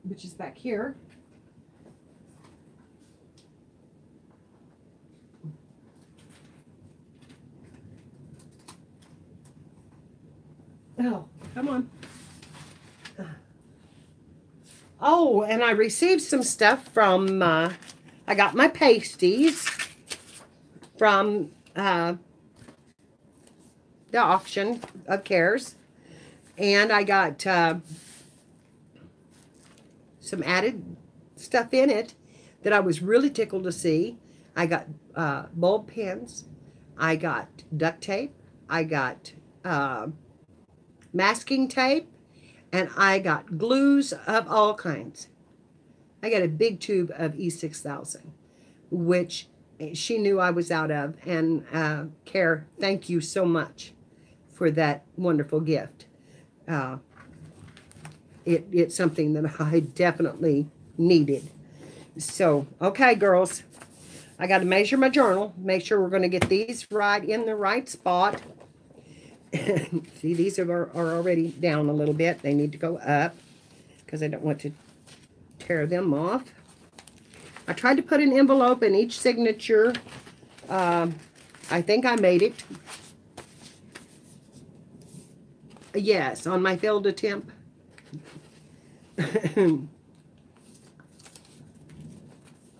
which is back here. Oh, come on. Oh, and I received some stuff from, I got my pasties from the auction of Cares. And I got some added stuff in it that I was really tickled to see. I got bulb pins. I got duct tape. I got masking tape. And I got glues of all kinds. I got a big tube of E6000, which she knew I was out of. And Care, thank you so much for that wonderful gift. It's something that I definitely needed. So, okay, girls. I got to measure my journal. Make sure we're going to get these right in the right spot. See, these are already down a little bit. They need to go up because I don't want to tear them off. I tried to put an envelope in each signature. I think I made it. Yes, on my failed attempt.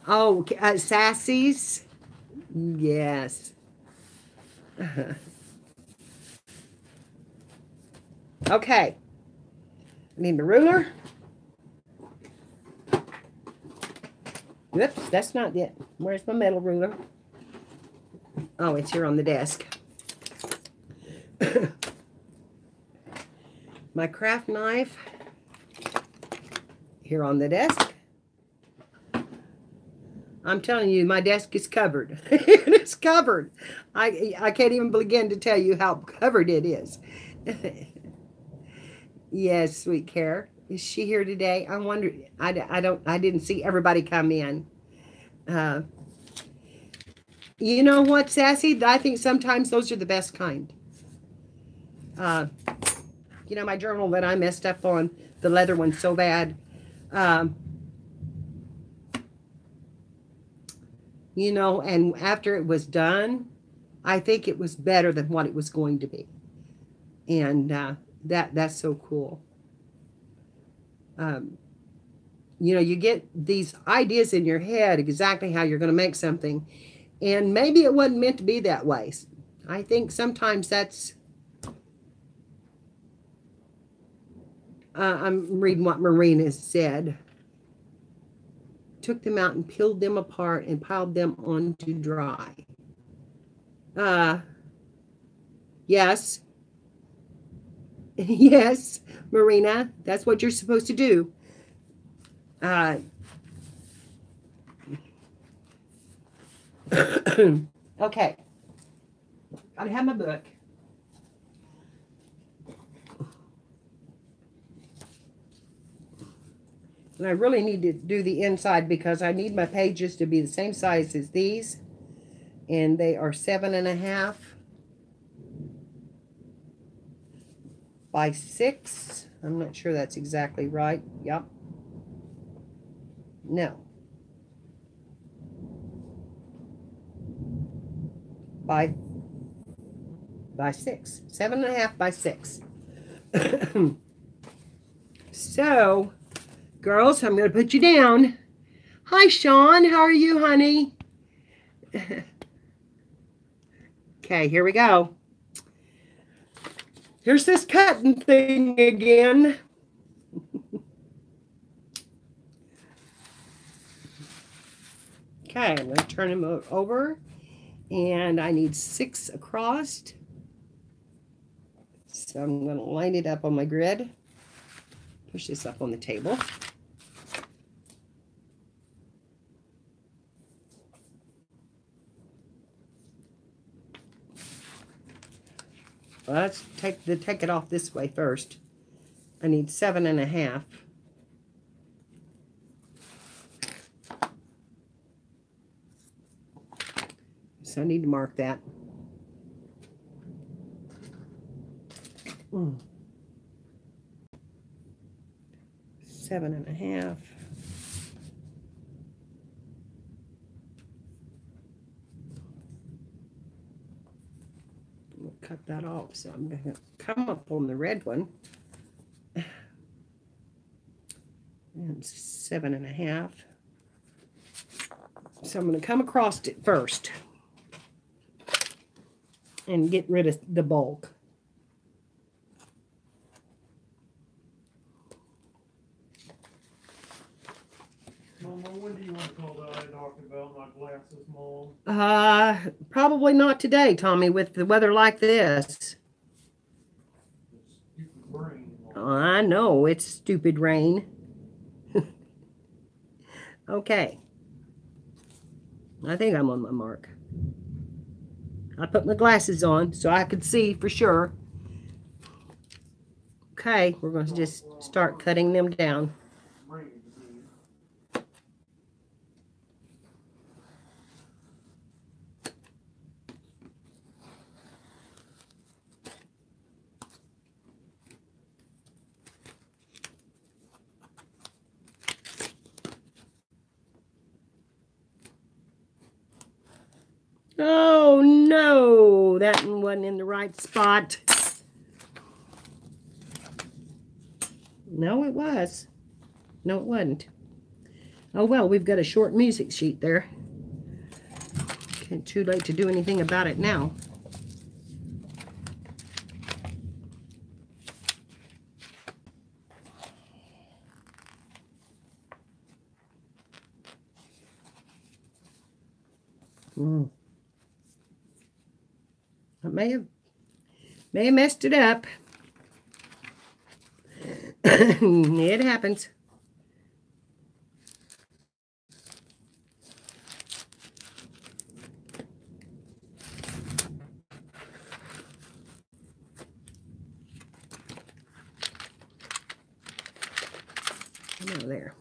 Oh, Sassy's. Yes. Okay. I need my ruler. Whoops, that's not it. Where's my metal ruler? Oh, it's here on the desk. My craft knife. Here on the desk. I'm telling you, my desk is covered. It's covered. I can't even begin to tell you how covered it is. Yes, sweet Care. Is she here today? I wonder. I didn't see everybody come in. You know what, Sassy? I think sometimes those are the best kind. You know, my journal that I messed up on, the leather one so bad. You know, and after it was done, I think it was better than what it was going to be. And that's so cool. You know, you get these ideas in your head exactly how you're going to make something, and maybe it wasn't meant to be that way. I think sometimes that's I'm reading what Marina said. Took them out and peeled them apart and piled them on to dry. Yes. Yes, Marina, that's what you're supposed to do. Okay. Gotta have my book. And I really need to do the inside because I need my pages to be the same size as these. And they are 7.5 by 6. I'm not sure that's exactly right. Yep. No. By 6. 7.5 by 6. So, girls, I'm going to put you down. Hi, Sean. How are you, honey? Okay, here we go. Here's this cutting thing again. Okay, I'm going to turn them over. And I need 6 across. So I'm going to line it up on my grid. Push this up on the table. Let's take it off this way first. I need 7.5. So I need to mark that. 7.5. We'll cut that off. So I'm going to come up on the red one. And 7.5. So I'm going to come across it first and get rid of the bulk. Mama, when do you want to call that I talked about my glasses, Mom? Probably not today, Tommy, with the weather like this. Stupid brain, Mom. I know, it's stupid rain. Okay. I think I'm on my mark. I put my glasses on so I could see for sure. Okay, we're going to just start cutting them down. Oh no, that one wasn't in the right spot. No, it was. No, it wasn't. Oh well, we've got a short music sheet there. Okay, too late to do anything about it now. I may have messed it up. It happens. Come on there.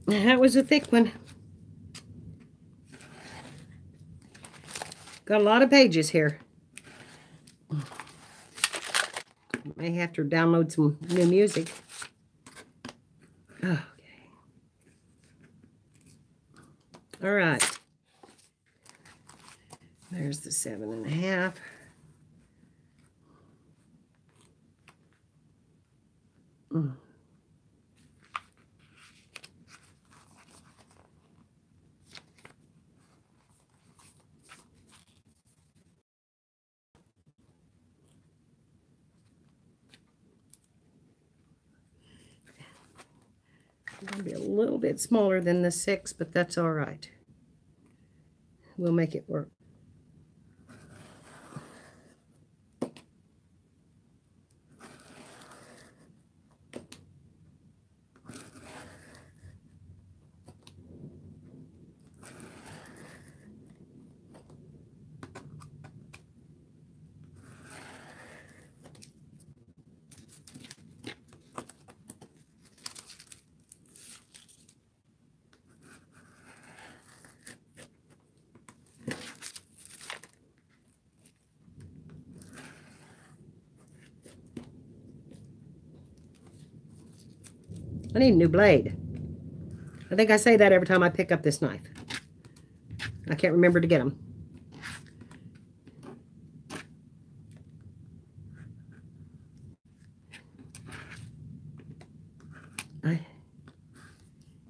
That was a thick one. Got a lot of pages here. May have to download some new music. Okay. All right. There's the 7.5. Going to be a little bit smaller than the 6, but that's all right. We'll make it work. I need a new blade. I think I say that every time I pick up this knife. I can't remember to get them.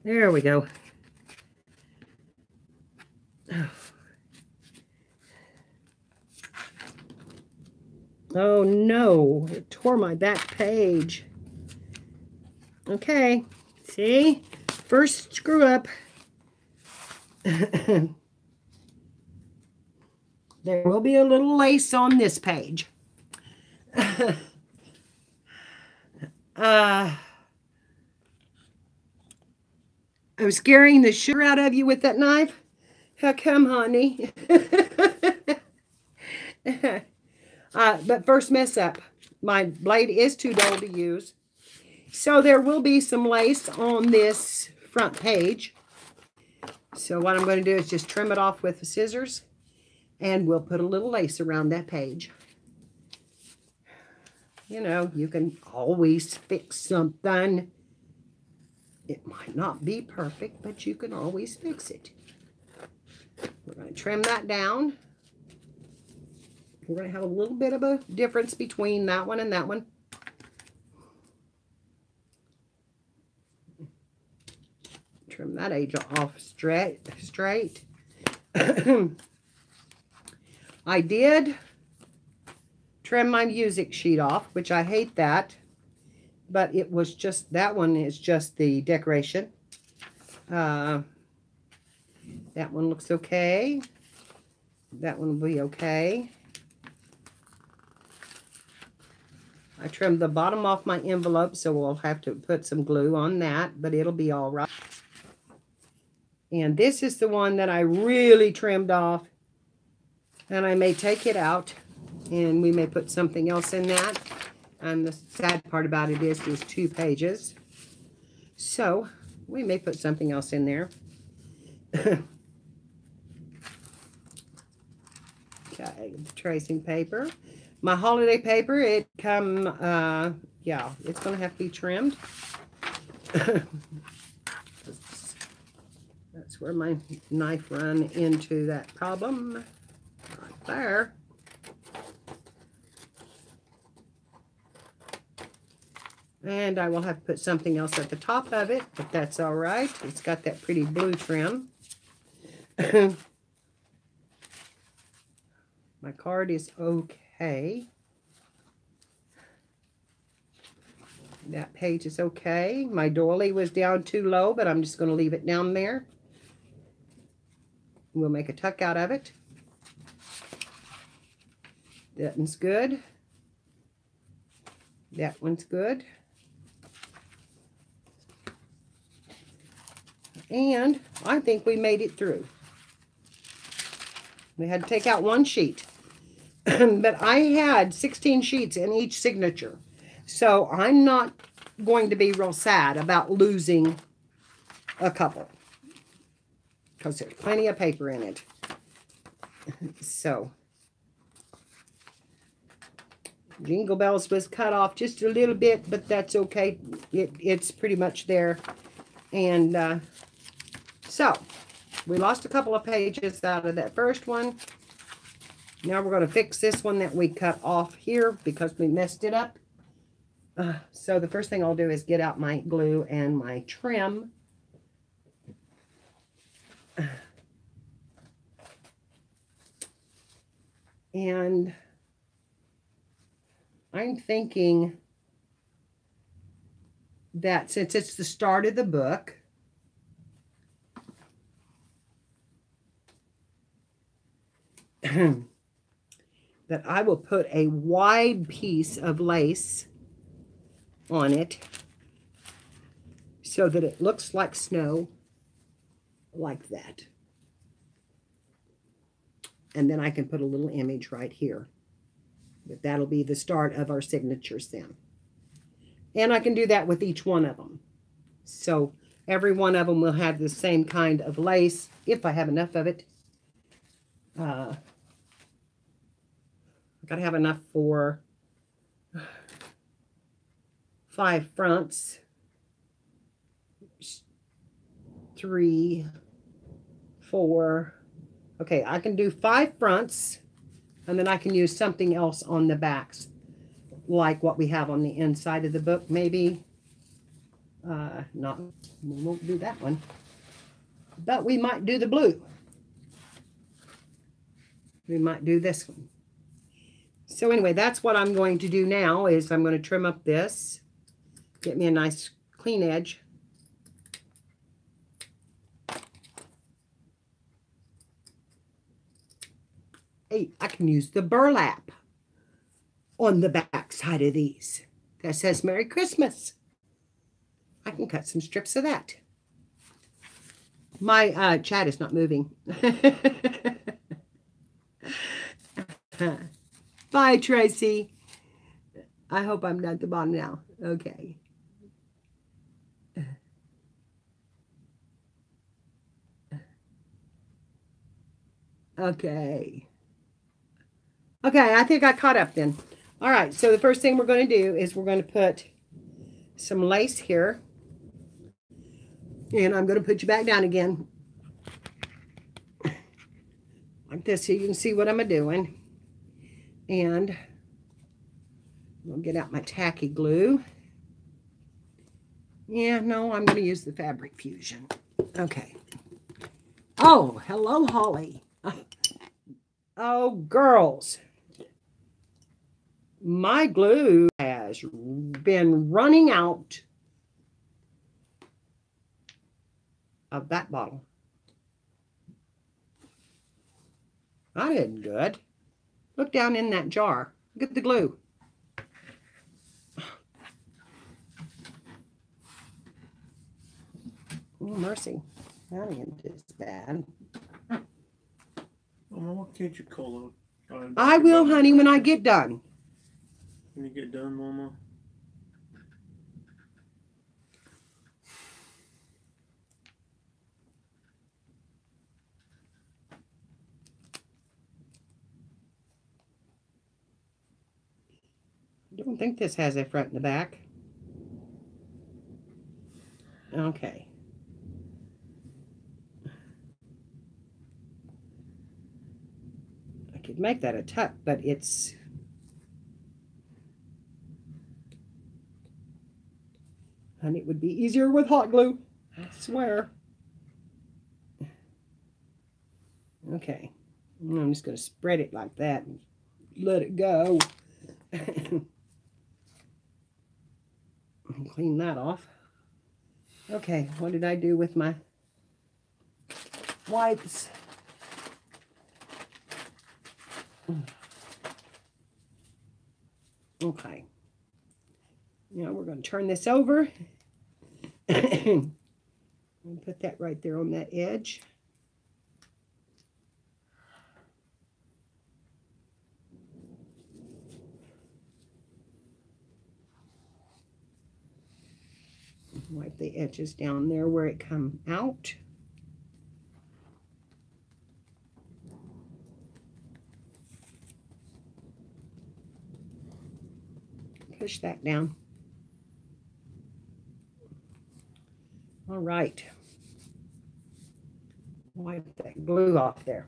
There we go. Oh no, it tore my back page. Okay, see? First screw up. There will be a little lace on this page. I was scaring the sugar out of you with that knife. How come, honey? But first mess up. My blade is too dull to use. So there will be some lace on this front page. So what I'm going to do is just trim it off with the scissors. And we'll put a little lace around that page. You know, you can always fix something. It might not be perfect, but you can always fix it. We're going to trim that down. We're going to have a little bit of a difference between that one and that one. Trim that edge off straight. I did trim my music sheet off, which I hate that. But it was just, that one is just the decoration. That one looks okay. That one will be okay. I trimmed the bottom off my envelope, so we'll have to put some glue on that, but it'll be all right. And this is the one that I really trimmed off. And I may take it out, and we may put something else in that. And the sad part about it is there's 2 pages. So we may put something else in there. Okay, the tracing paper. My holiday paper, yeah, it's going to have to be trimmed. That's where my knife run into that problem. Right there. And I will have to put something else at the top of it, but that's all right. It's got that pretty blue trim. My card is okay. That page is okay. My doily was down too low, but I'm just going to leave it down there. We'll make a tuck out of it. That one's good. That one's good. And I think we made it through. We had to take out 1 sheet. But I had 16 sheets in each signature. So I'm not going to be real sad about losing a couple. Because there's plenty of paper in it. So. Jingle Bells was cut off just a little bit, but that's okay. It's pretty much there. And so, we lost a couple of pages out of that first one. Now we're going to fix this one that we cut off here because we messed it up. So the first thing I'll do is get out my glue and my trim. And I'm thinking that since it's the start of the book, that I will put a wide piece of lace on it so that it looks like snow, like that. And then I can put a little image right here. But that'll be the start of our signatures then. And I can do that with each one of them. So every one of them will have the same kind of lace, if I have enough of it. I've got to have enough for 5 fronts. 3, 4. Okay, I can do 5 fronts, and then I can use something else on the backs, like what we have on the inside of the book, maybe. Not, we won't do that one, but we might do the blue. We might do this one. So anyway, that's what I'm going to do now is I'm going to trim up this, get me a nice clean edge. Hey, I can use the burlap on the back side of these. That says Merry Christmas. I can cut some strips of that. My chat is not moving. Bye, Tracy. I hope I'm not at the bottom now. Okay. Okay. Okay, I think I caught up then. All right, so the first thing we're going to do is we're going to put some lace here. And I'm going to put you back down again. Like this so you can see what I'm doing. And I'll get out my tacky glue. Yeah, no, I'm going to use the Fabric Fusion. Okay. Oh, hello, Holly. Oh, girls. My glue has been running out of that bottle. That isn't good. Look down in that jar. Look at the glue. Oh, mercy. That ain't as bad. Mama, why can't you call out? I will, honey, when I get done. When you get done, Mama. I don't think this has a front and a back. Okay. I could make that a tuck, but it's... And it would be easier with hot glue, I swear. Okay. I'm just going to spread it like that and let it go. And clean that off. Okay, what did I do with my wipes? Okay. Now we're going to turn this over. And put that right there on that edge. Wipe the edges down there where it come out. Push that down. All right. Wipe that glue off there.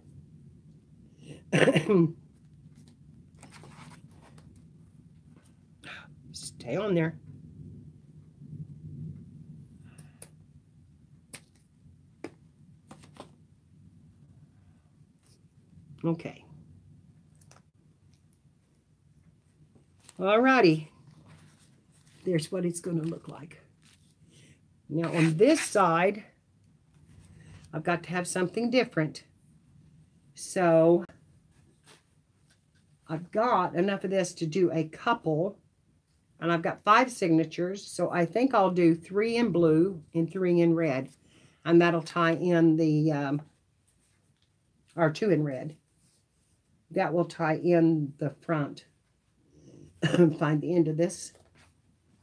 Stay on there. Okay. All righty. There's what it's going to look like. Now on this side, I've got to have something different. So I've got enough of this to do a couple, and I've got 5 signatures. So I think I'll do 3 in blue and 3 in red, and that'll tie in the, or 2 in red. That will tie in the front. Find the end of this.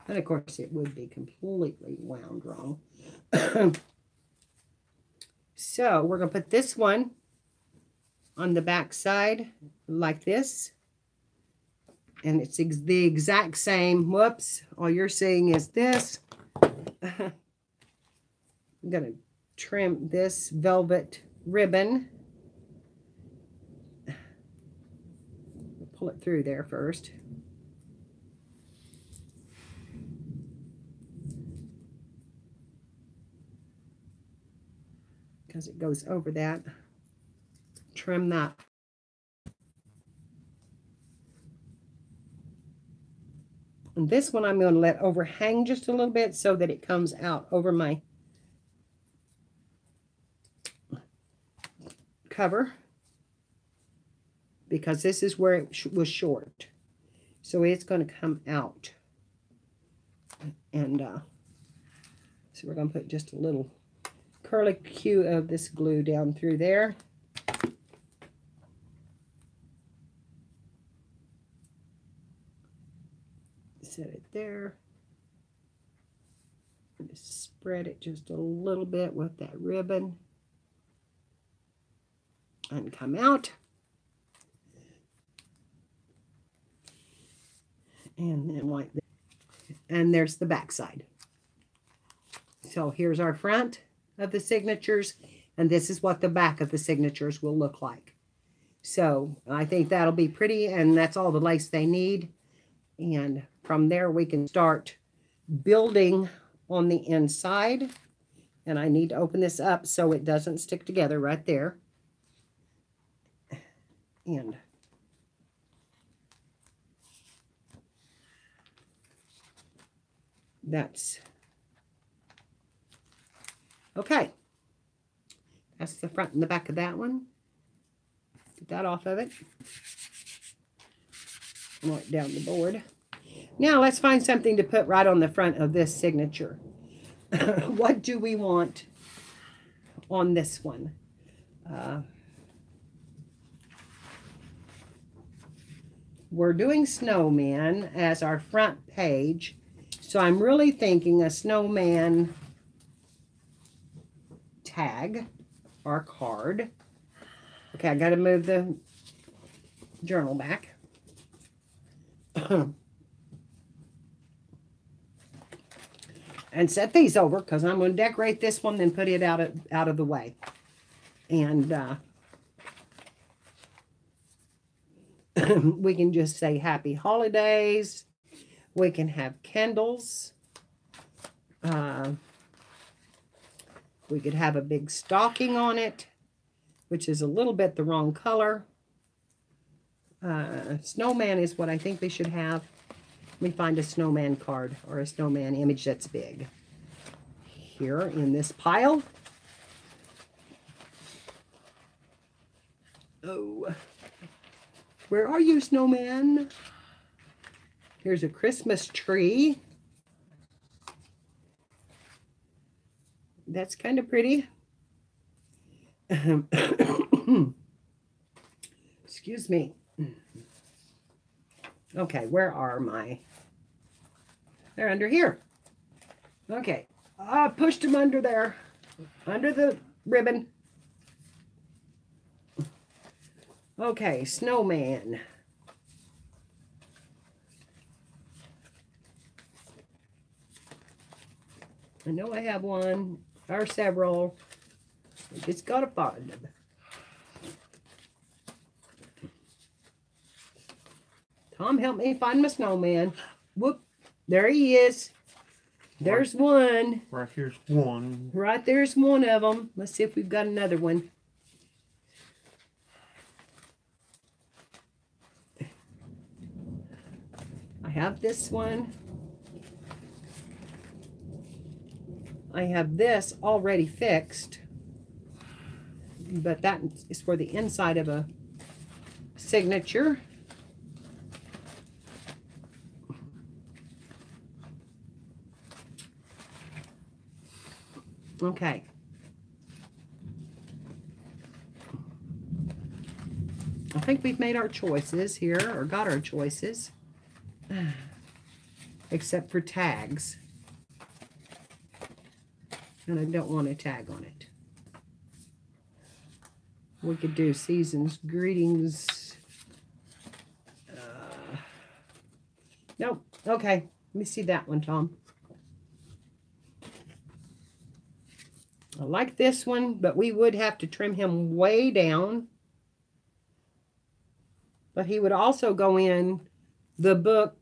And of course it would be completely wound wrong. So we're going to put this one on the back side like this. And it's the exact same. Whoops. All you're seeing is this. I'm going to trim this velvet ribbon. Pull it through there first. Because it goes over that. Trim that. And this one I'm going to let overhang just a little bit so that it comes out over my cover, because this is where it was short. So it's going to come out. And so we're going to put just a little curlicue of this glue down through there. Set it there. Just spread it just a little bit with that ribbon. And come out. And then like this. And there's the back side. So here's our front of the signatures, and this is what the back of the signatures will look like. So I think that'll be pretty, and that's all the lace they need. And from there we can start building on the inside. And I need to open this up so it doesn't stick together right there. And that's okay. That's the front and the back of that one. Get that off of it. Right down the board. Now let's find something to put right on the front of this signature. What do we want on this one? We're doing snowman as our front page. So I'm really thinking a snowman tag or card. Okay, I got to move the journal back. And set these over because I'm going to decorate this one and put it out of the way. And we can just say happy holidays. We can have candles. We could have a big stocking on it, which is a little bit the wrong color. Snowman is what I think we should have. Let me find a snowman card or a snowman image that's big. Here in this pile. Oh, where are you, snowman? Here's a Christmas tree. That's kind of pretty. Excuse me. Okay, where are my... They're under here. Okay. I pushed them under there. Under the ribbon. Okay, snowman. I know I have one or several. I just gotta find them. Tom, help me find my snowman. Whoop. There he is. There's one. Right here's one. Right there's one of them. Let's see if we've got another one. I have this one. I have this already fixed. But that is for the inside of a signature. Okay. I think we've made our choices here, or got our choices. Except for tags. And I don't want a tag on it. We could do season's greetings. Nope. Okay. Let me see that one, Tom. I like this one, but we would have to trim him way down. But he would also go in the book.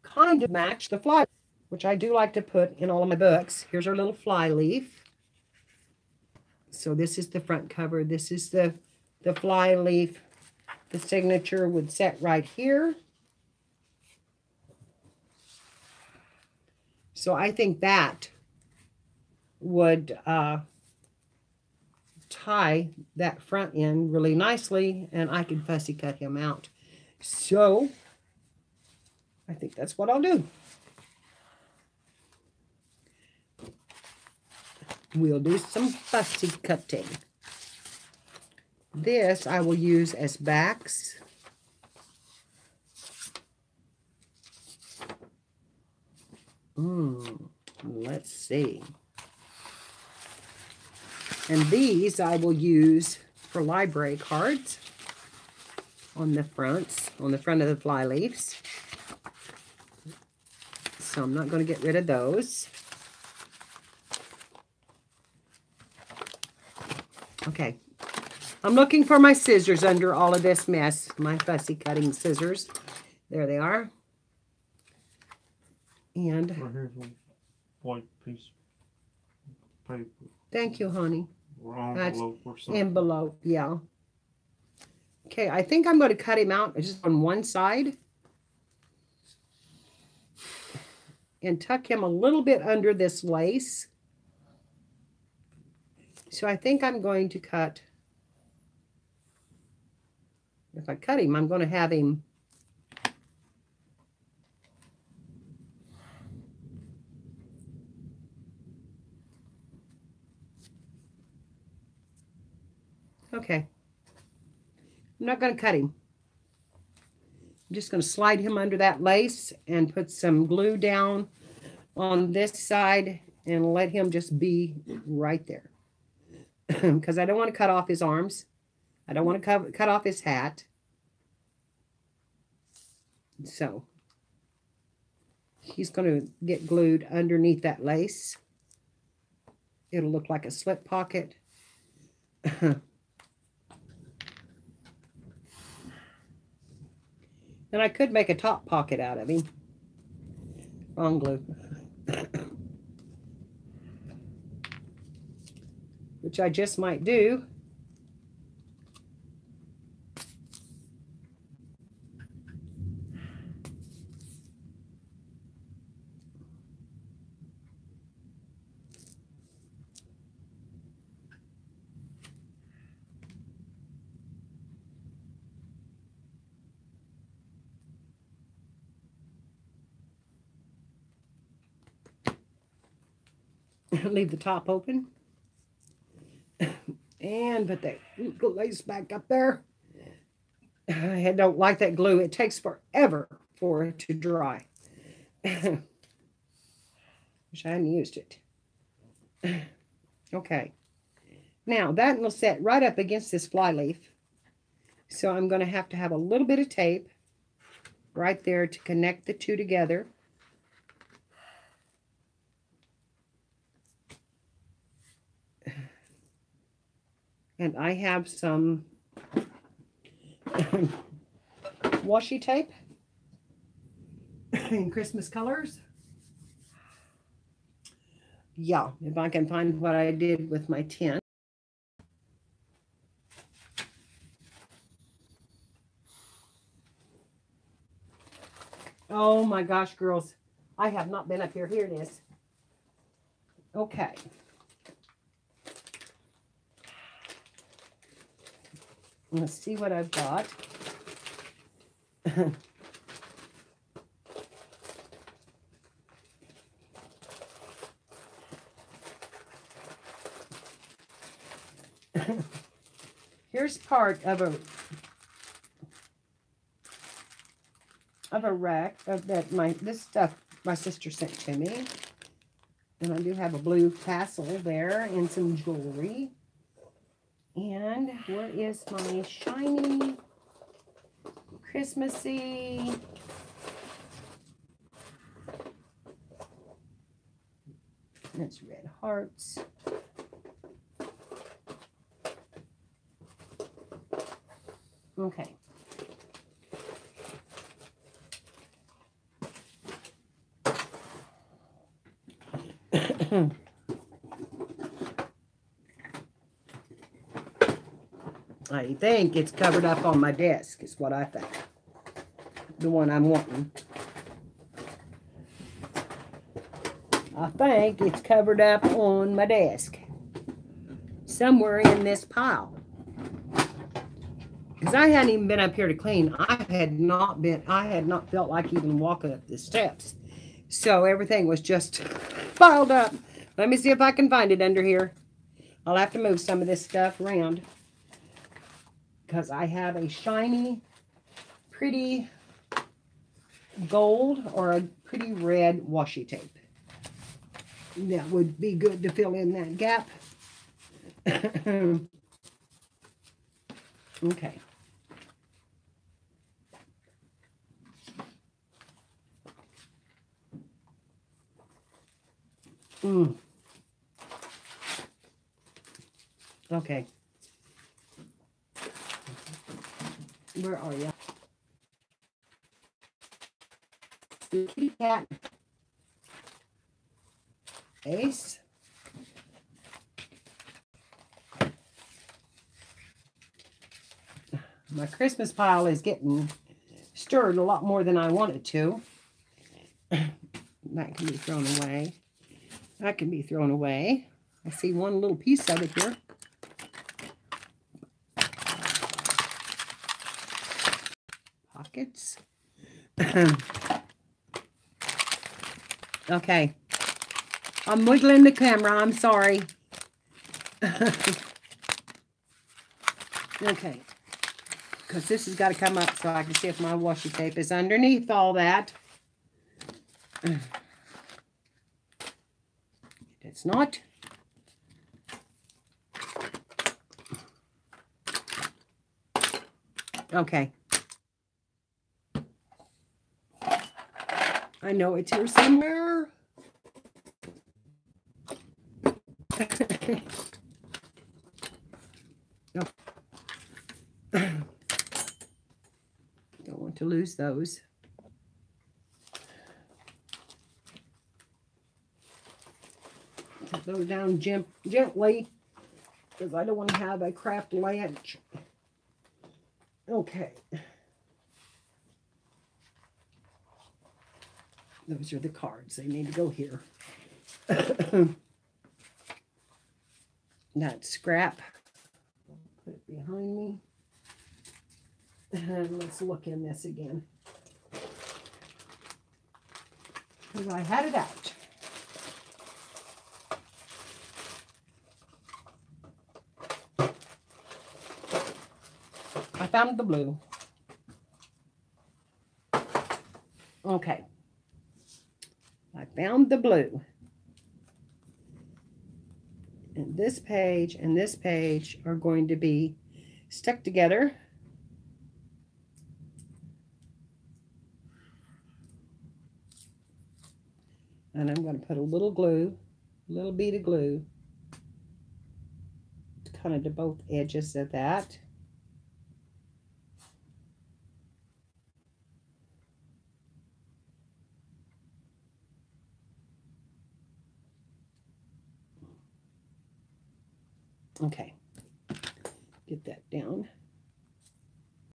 Kind of match the fly, which I do like to put in all of my books. Here's our little fly leaf. So this is the front cover. This is the fly leaf. The signature would set right here. So I think that would tie that front end really nicely, and I could fussy cut him out. So I think that's what I'll do. We'll do some fussy cutting. This I will use as backs. Let's see. And these I will use for library cards on the fronts, on the front of the fly leaves. So I'm not going to get rid of those. Okay. I'm looking for my scissors under all of this mess. My fussy cutting scissors. There they are. And Right here's a white piece of paper. Thank you, honey. Or envelope or something. Envelope, yeah. Okay, I think I'm going to cut him out just on one side. And tuck him a little bit under this lace. So I think I'm going to cut. If I cut him, I'm going to have him. Okay. I'm not going to cut him. I'm just going to slide him under that lace and put some glue down on this side and let him just be right there. Because I don't want to cut off his arms. I don't want to cut off his hat. So he's going to get glued underneath that lace. It'll look like a slip pocket. And I could make a top pocket out of him. Wrong glue. Which I just might do. Leave the top open. And put that lace back up there. I don't like that glue. It takes forever for it to dry. Wish I hadn't used it. Okay. Now that will set right up against this fly leaf. So I'm going to have a little bit of tape right there to connect the two together. And I have some washi tape in Christmas colors. Yeah, if I can find what I did with my tin. Oh my gosh, girls. I have not been up here. Here it is. Okay. Let's see what I've got. Here's part of a rack of that this stuff my sister sent to me. And I do have a blue tassel there and some jewelry. And where is my shiny Christmassy. That's red hearts. Okay. I think it's covered up on my desk, is what I think. The one I'm wanting. I think it's covered up on my desk. Somewhere in this pile. Because I hadn't even been up here to clean. I had not felt like even walking up the steps. So everything was just piled up. Let me see if I can find it under here. I'll have to move some of this stuff around. Because I have a shiny, pretty gold or a pretty red washi tape. That would be good to fill in that gap. Okay. Okay. Where are you? The kitty cat. Ace. My Christmas pile is getting stirred a lot more than I want it to. That can be thrown away. That can be thrown away. I see one little piece of it here. Pockets. Okay. I'm wiggling the camera. I'm sorry. Okay. Because this has got to come up so I can see if my washi tape is underneath all that. It's not. Okay. I know it's here somewhere. No. Don't want to lose those. Put those down gently because I don't want to have a craft lunch. Okay. Those are the cards. They need to go here. That scrap. Put it behind me. And let's look in this again. Because I had it out. I found the blue. Okay. I found the blue. And this page are going to be stuck together. And I'm going to put a little glue, a little bead of glue, kind of to both edges of that. Okay, get that down.